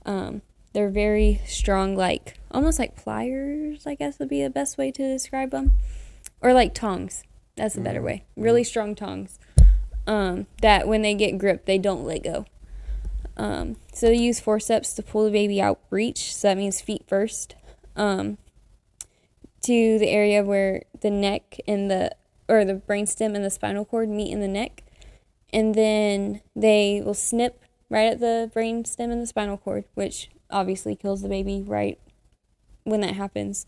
they're very strong, like almost like pliers, I guess would be the best way to describe them, or like tongs. That's a better way. Really strong tongs. That when they get gripped, they don't let go. So they use forceps to pull the baby out breech, so that means feet first, to the area where the neck and the brainstem and the spinal cord meet in the neck, and then they will snip right at the brainstem and the spinal cord, which obviously kills the baby right when that happens,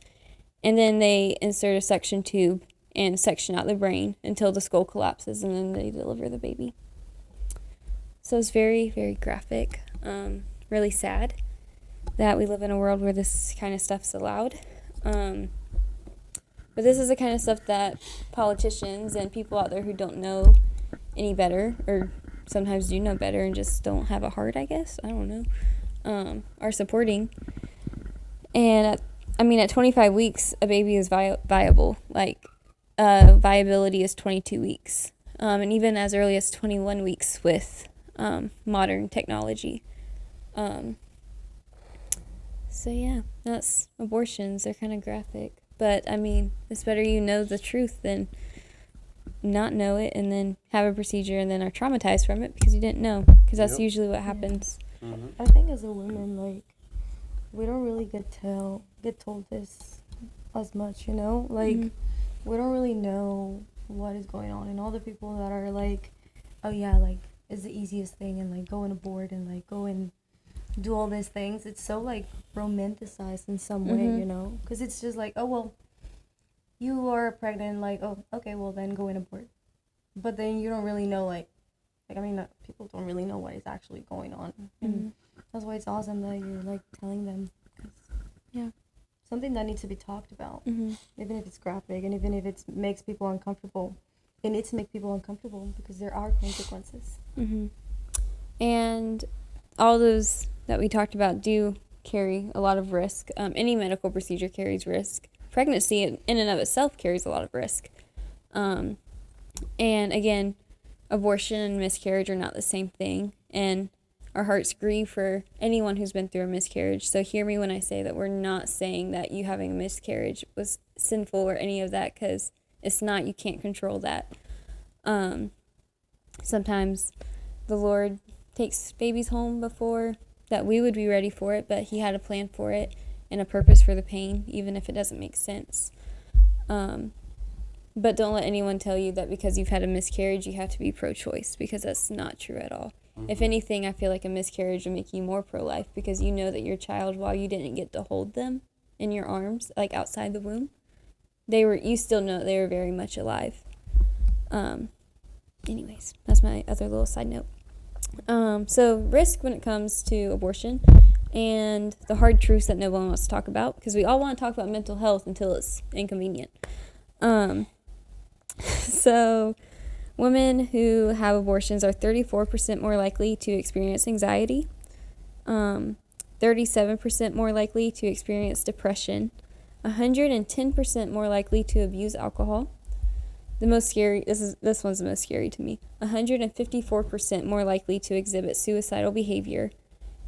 and then they insert a suction tube and section out the brain until the skull collapses, and then they deliver the baby. So it's very, very graphic. Really sad that we live in a world where this kind of stuff's allowed. But this is the kind of stuff that politicians and people out there who don't know any better, or sometimes do know better and just don't have a heart, I guess, I don't know, are supporting. And at 25 weeks, a baby is viable. Like, viability is 22 weeks. And even as early as 21 weeks with modern technology. So yeah, that's abortions. They're kind of graphic. But, it's better you know the truth than not know it and then have a procedure and then are traumatized from it because you didn't know. Because that's usually what happens. I think as a woman, like, we don't really get told this as much, you know? Like, we don't really know what is going on. And all the people that are like, oh yeah, like, it's the easiest thing, and like go and abort and like go and do all these things. It's so like romanticized in some way, you know? Because it's just like, oh, well, you are pregnant, like, oh, okay, well then go and abort. But then you don't really know, people don't really know what is actually going on. And that's why it's awesome that you're like telling them. Yeah. Something that needs to be talked about, even if it's graphic and even if it makes people uncomfortable. It needs to make people uncomfortable because there are consequences. And all those that we talked about do carry a lot of risk. Any medical procedure carries risk. Pregnancy in and of itself carries a lot of risk. And again, abortion and miscarriage are not the same thing. And our hearts grieve for anyone who's been through a miscarriage. So hear me when I say that we're not saying that you having a miscarriage was sinful or any of that, because it's not. You can't control that. Sometimes the Lord takes babies home before that we would be ready for it, but he had a plan for it and a purpose for the pain, even if it doesn't make sense. But don't let anyone tell you that because you've had a miscarriage, you have to be pro-choice, because that's not true at all. If anything, I feel like a miscarriage would make you more pro-life, because you know that your child, while you didn't get to hold them in your arms, like outside the womb, you still know they were very much alive. Anyways, that's my other little side note. So risk when it comes to abortion and the hard truths that no one wants to talk about, because we all want to talk about mental health until it's inconvenient. So women who have abortions are 34% more likely to experience anxiety, 37% more likely to experience depression, 110% more likely to abuse alcohol. The most scary, this one's the most scary to me, 154% more likely to exhibit suicidal behavior,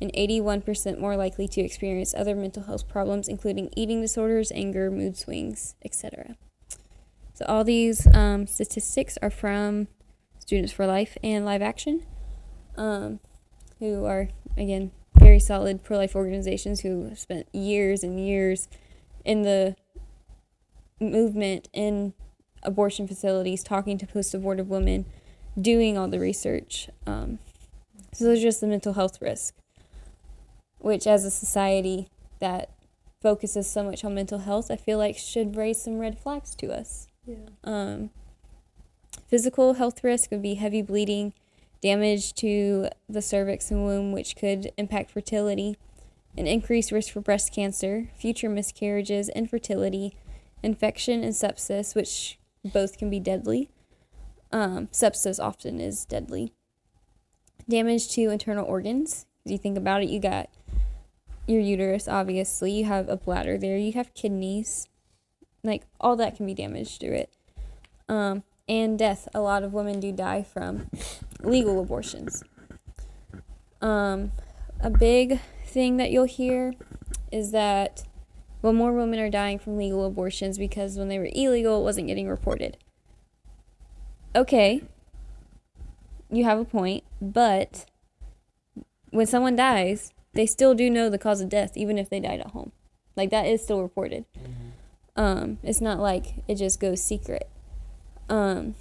and 81% more likely to experience other mental health problems, including eating disorders, anger, mood swings, etc. So all these statistics are from Students for Life and Live Action, who are, again, very solid pro-life organizations who have spent years and years in the movement in abortion facilities, talking to post-abortive women, doing all the research. So there's just the mental health risk, which as a society that focuses so much on mental health, I feel like should raise some red flags to us. Yeah. Physical health risk would be heavy bleeding, damage to the cervix and womb, which could impact fertility, an increased risk for breast cancer, future miscarriages, infertility, infection, and sepsis, which both can be deadly. Sepsis often is deadly. Damage to internal organs. If you think about it, you got your uterus, obviously. You have a bladder there. You have kidneys. Like, all that can be damaged through it. And death. A lot of women do die from legal abortions. A big thing that you'll hear is that, well, more women are dying from legal abortions because when they were illegal, it wasn't getting reported. Okay, you have a point, but when someone dies, they still do know the cause of death, even if they died at home. Like, that is still reported. It's not like it just goes secret. And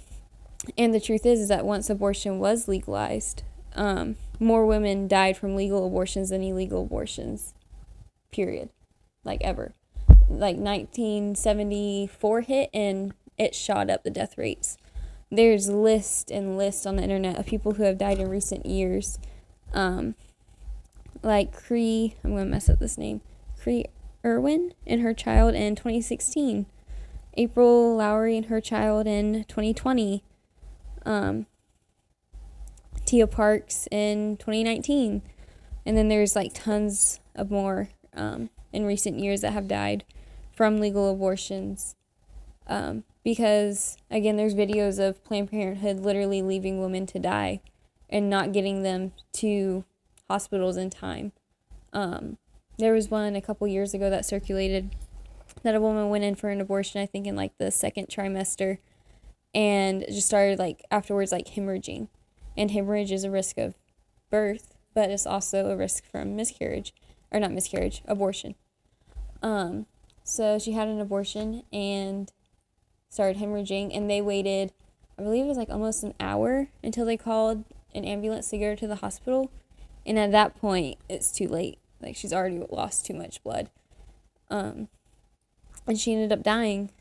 the truth is that once abortion was legalized, more women died from legal abortions than illegal abortions, period. Like, ever. Like, 1974 hit, and it shot up the death rates. There's lists and lists on the internet of people who have died in recent years. Like I'm going to mess up this name. Cree Irwin and her child in 2016. April Lowry and her child in 2020. Tia Parks in 2019. And then there's like tons of more in recent years that have died from legal abortions. Because, again, there's videos of Planned Parenthood literally leaving women to die and not getting them to hospitals in time. There was one a couple years ago that circulated that a woman went in for an abortion, I think in like the second trimester, and just started like afterwards like hemorrhaging. And hemorrhage is a risk of birth, but it's also a risk from abortion. So she had an abortion and started hemorrhaging, and they waited, I believe it was like almost an hour until they called an ambulance to get her to the hospital. And at that point, it's too late. Like, she's already lost too much blood. And she ended up dying,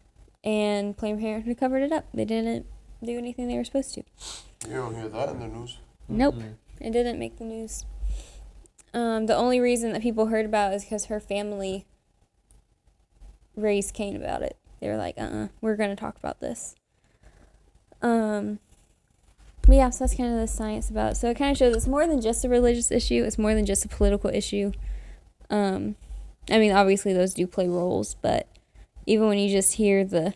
and Planned Parenthood covered it up. They didn't do anything they were supposed to. You don't hear that in the news? Nope. It didn't make the news. The only reason that people heard about it is because her family raised Cain about it. They were like, we're going to talk about this. But yeah, so that's kind of the science about it. So it kind of shows it's more than just a religious issue. It's more than just a political issue. I mean, obviously those do play roles, but even when you just hear the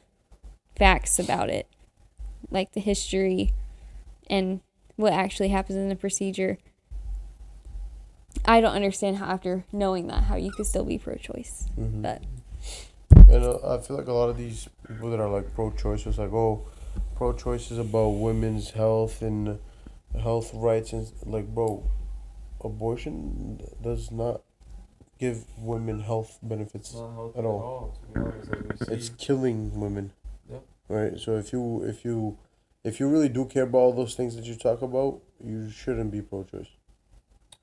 facts about it, like the history and what actually happens in the procedure, I don't understand how, after knowing that, how you could still be pro-choice. Mm-hmm. But and I feel like a lot of these people that are like pro-choice, it's like, oh, pro-choice is about women's health and health rights, and like, bro, abortion does not give women health benefits at all. To be honest, like we see. It's killing women. Yeah. Right. So if you really do care about all those things that you talk about, you shouldn't be pro-choice.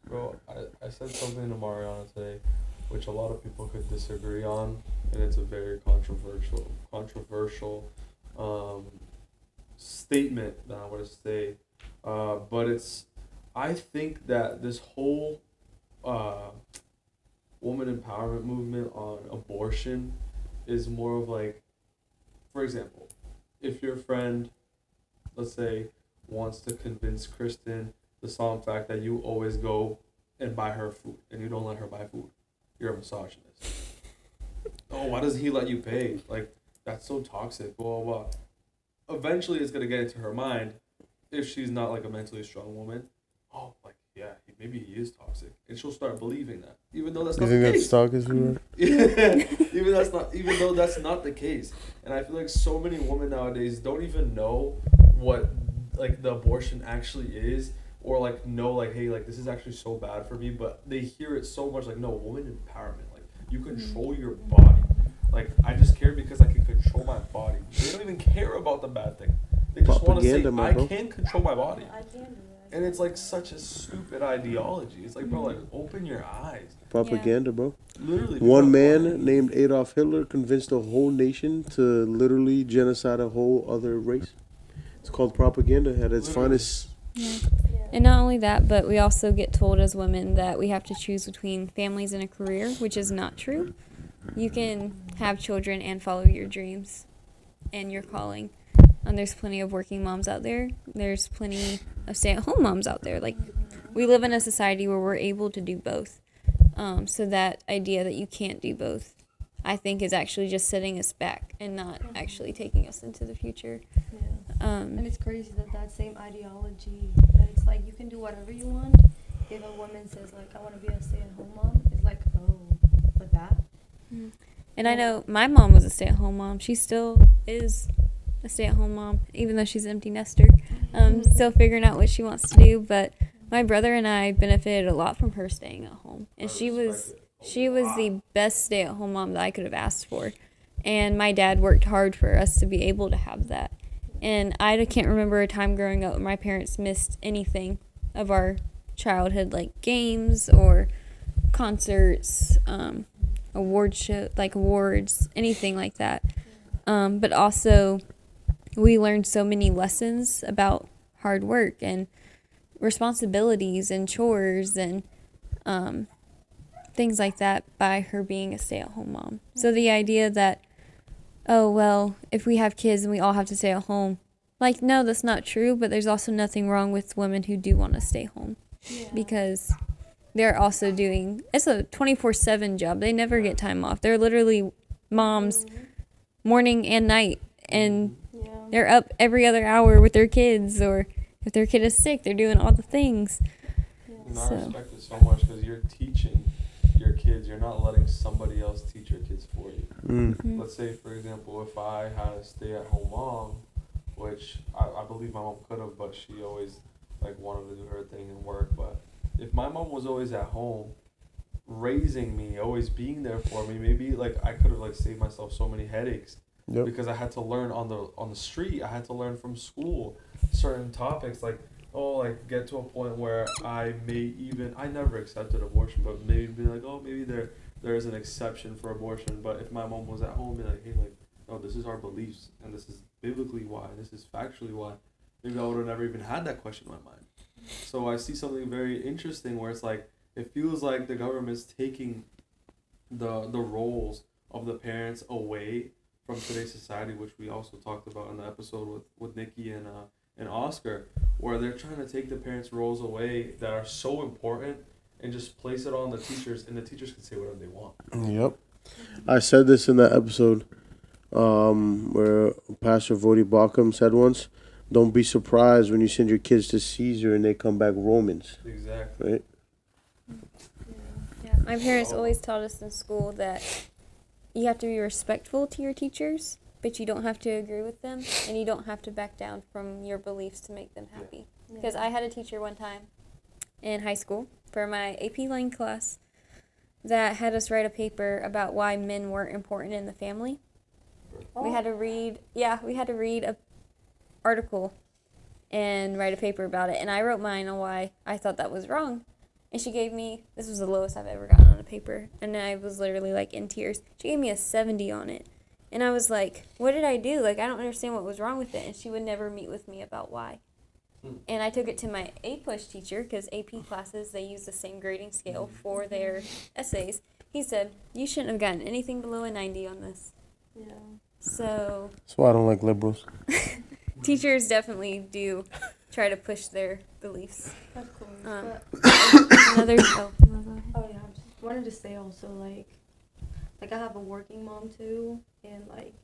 Bro, I said something to Mariana today, which a lot of people could disagree on, and it's a very controversial statement that I want to say. But I think that this whole woman empowerment movement on abortion is more of like, for example, if your friend, let's say, wants to convince Kristen the solemn fact that you always go and buy her food and you don't let her buy food, you're a misogynist. Oh, why does he let you pay? Like, that's so toxic, blah, blah, blah. Eventually it's going to get into her mind, if she's not like a mentally strong woman, oh, like, yeah, maybe he is toxic. And she'll start believing that, even though that's not the case. You think that's toxic? Yeah, even though that's not the case. And I feel like so many women nowadays don't even know what like the abortion actually is, or like know like, hey, like this is actually so bad for me, but they hear it so much like, no, woman empowerment, like you control your body. Like, I just care because I can control my body. They don't even care about the bad thing. They just want to say, I can control my body. I can do that. And it's like such a stupid ideology. It's like, bro, like open your eyes. Propaganda, bro. Literally. One man named Adolf Hitler convinced a whole nation to literally genocide a whole other race. It's called propaganda at its finest. Yeah. And not only that, but we also get told as women that we have to choose between families and a career, which is not true. You can have children and follow your dreams and your calling. There's plenty of working moms out there. There's plenty of stay-at-home moms out there. Like, we live in a society where we're able to do both. So that idea that you can't do both, I think, is actually just setting us back and not actually taking us into the future. Yeah. And it's crazy that same ideology, that it's like you can do whatever you want. If a woman says, like, I want to be a stay-at-home mom, it's like, oh, but that? And I know my mom was a stay-at-home mom. She still is a stay-at-home mom, even though she's an empty nester. Still figuring out what she wants to do. But my brother and I benefited a lot from her staying at home. And she was the best stay-at-home mom that I could have asked for. And my dad worked hard for us to be able to have that. And I can't remember a time growing up when my parents missed anything of our childhood, like games or concerts, awards, anything like that. But also, we learned so many lessons about hard work and responsibilities and chores and things like that by her being a stay-at-home mom. So the idea that, oh, well, if we have kids and we all have to stay at home, like, no, that's not true, but there's also nothing wrong with women who do want to stay home. Yeah. Because they're also doing, it's a 24/7 job. They never get time off. They're literally moms morning and night, and they're up every other hour with their kids, or if their kid is sick, they're doing all the things. And I respect it so much because you're teaching your kids. You're not letting somebody else teach your kids for you. Mm. Let's say, for example, if I had a stay-at-home mom, which I believe my mom could have, but she always like wanted to do her thing and work. But if my mom was always at home, raising me, always being there for me, maybe like I could have like saved myself so many headaches. Yep. Because I had to learn on the street. I had to learn from school certain topics, like get to a point where I never accepted abortion, but maybe be like, oh, maybe there is an exception for abortion. But if my mom was at home, be like, hey, like, no, this is our beliefs, and this is biblically why, this is factually why, maybe I would have never even had that question in my mind. So I see something very interesting where it's like, it feels like the government's taking the roles of the parents away from today's society, which we also talked about in the episode with Nikki and Oscar, where they're trying to take the parents' roles away that are so important and just place it on the teachers, and the teachers can say whatever they want. Yep. I said this in that episode where Pastor Vodi Bakum said once, don't be surprised when you send your kids to Caesar and they come back Romans. Exactly. Right? Yeah. My parents always taught us in school that you have to be respectful to your teachers, but you don't have to agree with them, and you don't have to back down from your beliefs to make them happy. Because I had a teacher one time in high school for my AP Lang class that had us write a paper about why men weren't important in the family. Oh. We had to read a article and write a paper about it, and I wrote mine on why I thought that was wrong. And she gave me, this was the lowest I've ever gotten on a paper, and I was literally like in tears. She gave me a 70 on it. And I was like, what did I do? Like, I don't understand what was wrong with it. And she would never meet with me about why. And I took it to my A-push teacher, because AP classes, they use the same grading scale for their essays. He said, you shouldn't have gotten anything below a 90 on this. Yeah. So. That's why I don't like liberals. Teachers definitely do try to push their beliefs. Of course. I just wanted to say also, like I have a working mom too, and like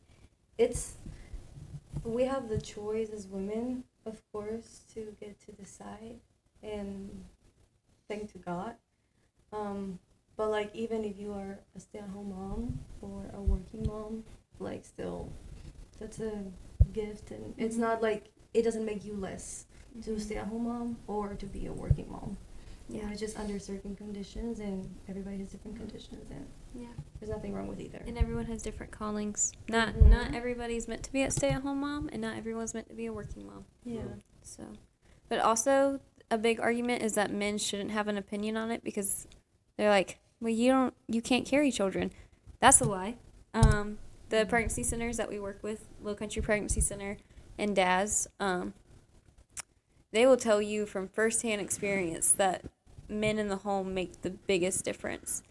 we have the choice as women, of course, to get to decide, and thank to God. But like, even if you are a stay-at-home mom or a working mom, like, still, that's a gift, and it's not like it doesn't make you less to stay at home mom or to be a working mom. Yeah, it's just under certain conditions, and everybody has different conditions, and there's nothing wrong with either. And everyone has different callings. Not everybody's meant to be a stay-at-home mom, and not everyone's meant to be a working mom. Yeah. So, but also a big argument is that men shouldn't have an opinion on it, because they're like, well, you can't carry children. That's a lie. The pregnancy centers that we work with, Low Country Pregnancy Center and DAS, they will tell you from firsthand experience that men in the home make the biggest difference.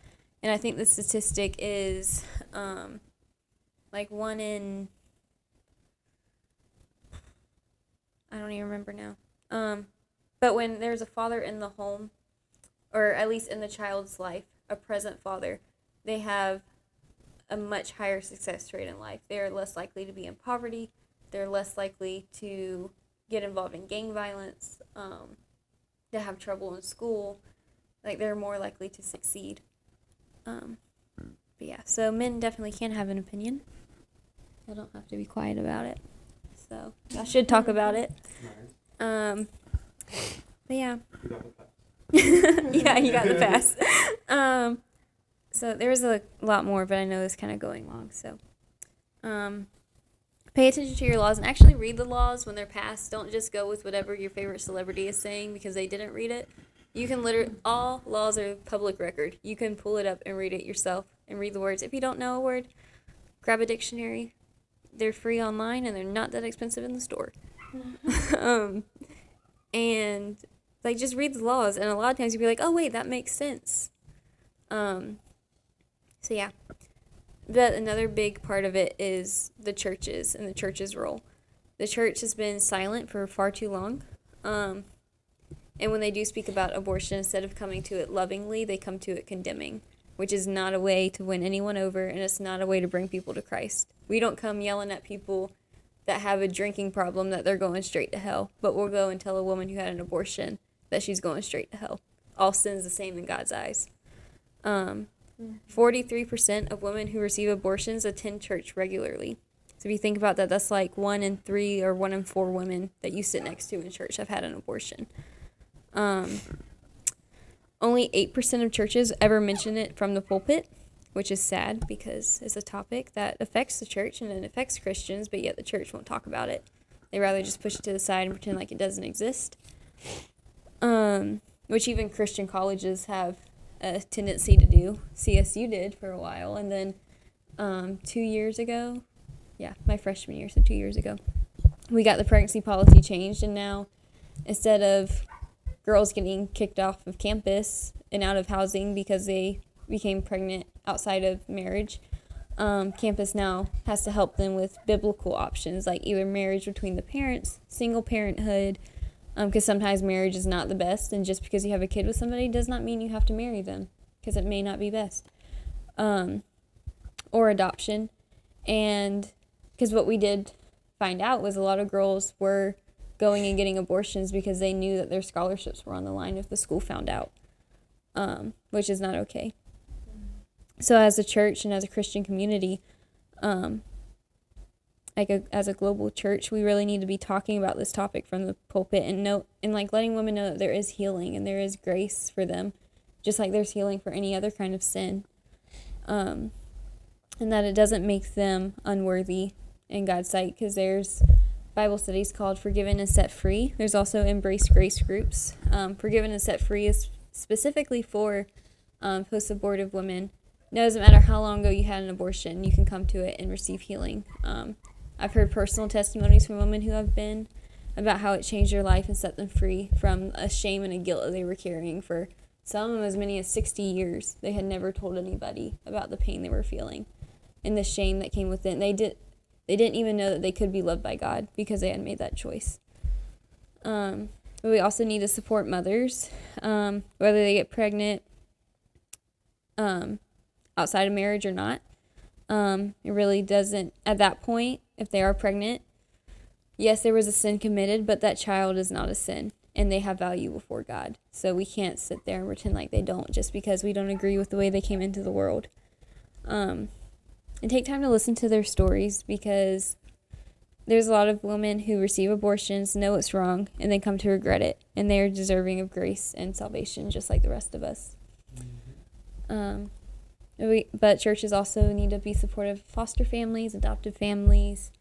And I think the statistic is like 1 in, I don't even remember now. But when there's a father in the home, or at least in the child's life, a present father, they have a much higher success rate in life. They are less likely to be in poverty. They're less likely to get involved in gang violence, to have trouble in school. Like, they're more likely to succeed. But yeah, so men definitely can have an opinion. I don't have to be quiet about it. So I should talk about it. But yeah. Yeah, you got the pass. So there's a lot more, but I know it's kind of going long. So pay attention to your laws and actually read the laws when they're passed. Don't just go with whatever your favorite celebrity is saying because they didn't read it. You can all laws are public record. You can pull it up and read it yourself and read the words. If you don't know a word, grab a dictionary. They're free online and they're not that expensive in the store. And like, just read the laws, and a lot of times you'll be like, oh wait, that makes sense. So yeah. But another big part of it is the churches and the church's role. The church has been silent for far too long. And when they do speak about abortion, instead of coming to it lovingly, they come to it condemning, which is not a way to win anyone over, and it's not a way to bring people to Christ. We don't come yelling at people that have a drinking problem that they're going straight to hell, but we'll go and tell a woman who had an abortion that she's going straight to hell. All sin's the same in God's eyes. 43% of women who receive abortions attend church regularly. So if you think about that, that's like 1 in 3 or 1 in 4 women that you sit next to in church have had an abortion. Only 8% of churches ever mention it from the pulpit, which is sad because it's a topic that affects the church and it affects Christians, but yet the church won't talk about it. They rather just push it to the side and pretend like it doesn't exist. Which even Christian colleges have a tendency to do. CSU did for a while, and then 2 years ago, my freshman year, so 2 years ago, we got the pregnancy policy changed, and now instead of girls getting kicked off of campus and out of housing because they became pregnant outside of marriage, campus now has to help them with biblical options, like either marriage between the parents, single parenthood, because sometimes marriage is not the best, and just because you have a kid with somebody does not mean you have to marry them, because it may not be best, or adoption. And because what we did find out was a lot of girls were going and getting abortions because they knew that their scholarships were on the line if the school found out, which is not okay. So as a church and as a Christian community, as a global church, we really need to be talking about this topic from the pulpit and letting women know that there is healing and there is grace for them, just like there's healing for any other kind of sin, and that it doesn't make them unworthy in God's sight, because there's Bible studies called Forgiven and Set Free. There's also Embrace Grace groups. Forgiven and Set Free is specifically for post-abortive women. It doesn't matter how long ago you had an abortion, you can come to it and receive healing. I've heard personal testimonies from women who have been about how it changed their life and set them free from a shame and a guilt that they were carrying for some of them as many as 60 years. They had never told anybody about the pain they were feeling and the shame that came with it. And they didn't even know that they could be loved by God because they had made that choice. But we also need to support mothers, whether they get pregnant outside of marriage or not. It really doesn't, at that point, if they are pregnant, yes, there was a sin committed, but that child is not a sin, and they have value before God. So we can't sit there and pretend like they don't just because we don't agree with the way they came into the world. And take time to listen to their stories, because there's a lot of women who receive abortions, know it's wrong, and then come to regret it, and they are deserving of grace and salvation just like the rest of us. But churches also need to be supportive of foster families, adoptive families.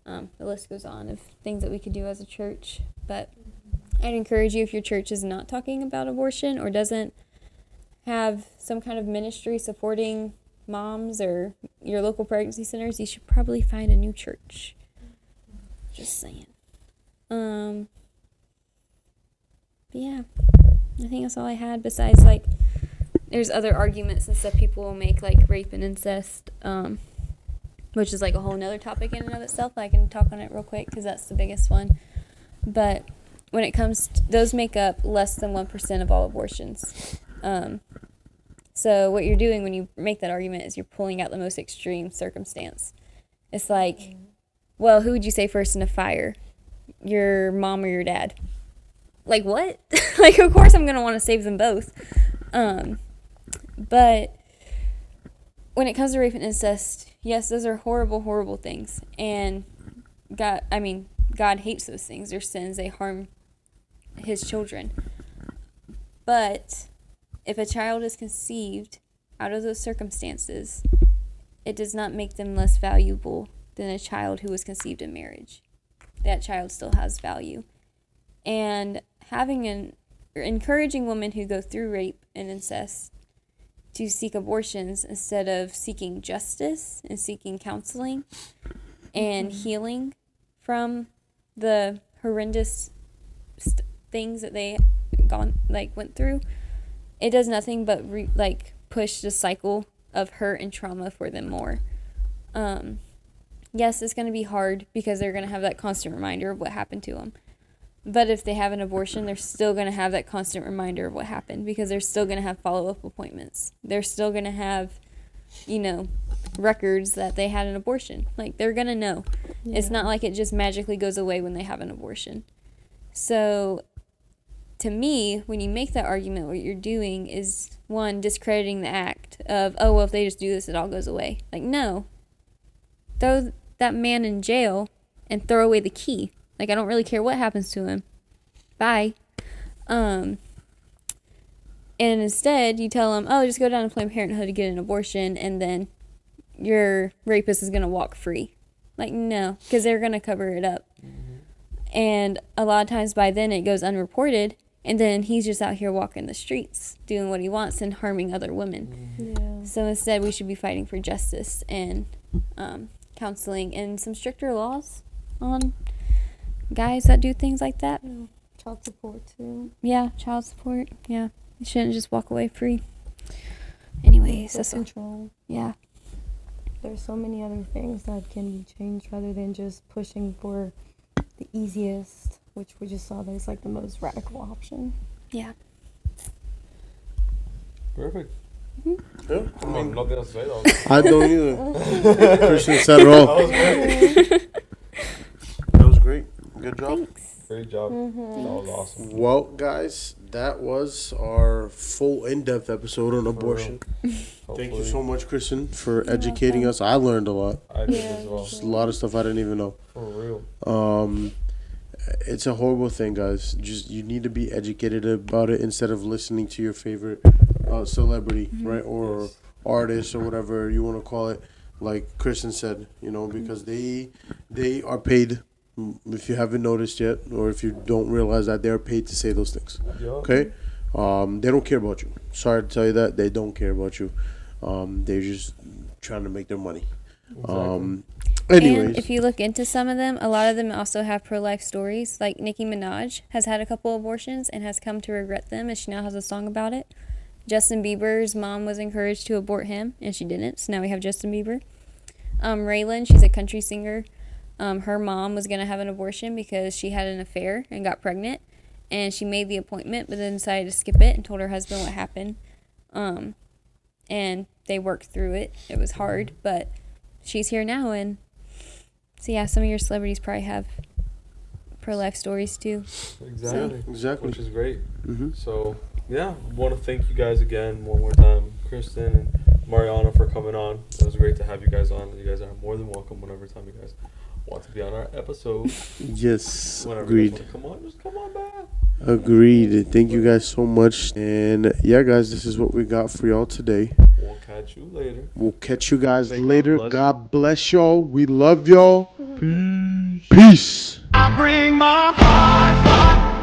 The list goes on of things that we could do as a church. But I'd encourage you, if your church is not talking about abortion or doesn't have some kind of ministry supporting moms or your local pregnancy centers, you should probably find a new church. Just saying. But yeah, I think that's all I had. Besides, like, there's other arguments and stuff people will make, like rape and incest, which is like a whole nother topic in and of itself. I can talk on it real quick because that's the biggest one. But when it comes to, those make up less than 1% of all abortions. So what you're doing when you make that argument is you're pulling out the most extreme circumstance. It's like, well, who would you say first in a fire? Your mom or your dad? Like, what? Like, of course I'm going to want to save them both. But when it comes to rape and incest, yes, those are horrible, horrible things. And God hates those things. They're sins. They harm his children. But if a child is conceived out of those circumstances, it does not make them less valuable than a child who was conceived in marriage. That child still has value. And encouraging women who go through rape and incest to seek abortions instead of seeking justice and seeking counseling and healing from the horrendous things that they went through, it does nothing but push the cycle of hurt and trauma for them more. Yes, it's going to be hard because they're going to have that constant reminder of what happened to them. But if they have an abortion, they're still going to have that constant reminder of what happened because they're still going to have follow-up appointments. They're still going to have, records that they had an abortion. Like, they're going to know. Yeah. It's not like it just magically goes away when they have an abortion. So, to me, when you make that argument, what you're doing is, one, discrediting the act of, oh, well, if they just do this, it all goes away. Like, no. Throw that man in jail and throw away the key. Like, I don't really care what happens to him. Bye. And instead, you tell him, oh, just go down to Planned Parenthood to get an abortion, and then your rapist is going to walk free. Like, no, because they're going to cover it up. And a lot of times by then it goes unreported, and then he's just out here walking the streets, doing what he wants and harming other women. Yeah. So instead, we should be fighting for justice and counseling and some stricter laws on guys that do things like that. Yeah. Child support too. Yeah, child support. Yeah, you shouldn't just walk away free. Anyways, that's control. Yeah. There's so many other things that can be changed rather than just pushing for the easiest, which we just saw there's like the most radical option. Yeah. Perfect. Mm-hmm. Yeah, I mean, nothing else to say though. I don't either. Christian said it all. That was great. Good job. Thanks. Great job. Mm-hmm. That was awesome. Well, guys, that was our full in-depth episode on abortion. Thank you so much, Kristen, for educating us. I learned a lot. I did as well. Just a lot of stuff I didn't even know. For real. It's a horrible thing, guys. Just you need to be educated about it instead of listening to your favorite celebrity, right, or artist or whatever you want to call it. Like Kristen said, because they are paid. If you haven't noticed yet, or if you don't realize that, they're paid to say those things. Yeah. Okay? They don't care about you. Sorry to tell you that. They don't care about you. They're just trying to make their money. Exactly. Anyways. And if you look into some of them, a lot of them also have pro-life stories. Like Nicki Minaj has had a couple abortions and has come to regret them, and she now has a song about it. Justin Bieber's mom was encouraged to abort him, and she didn't, so now we have Justin Bieber. Raylan, she's a country singer. Her mom was going to have an abortion because she had an affair and got pregnant, and she made the appointment but then decided to skip it and told her husband what happened. And they worked through it. It was hard, but she's here now. And so yeah, some of your celebrities probably have pro-life stories too. Exactly. So. Exactly. Which is great. Mm-hmm. So yeah, want to thank you guys again one more time, Kristen and Mariana, for coming on. It was great to have you guys on. You guys are more than welcome whenever time you guys want to be on our episode. Yes. Whenever agreed. You guys want to come on, just come on back. Agreed. Thank you guys so much. And yeah, guys, this is what we got for y'all today. We'll catch you later. We'll catch you guys later. God bless y'all. We love y'all. Peace. I bring my heart.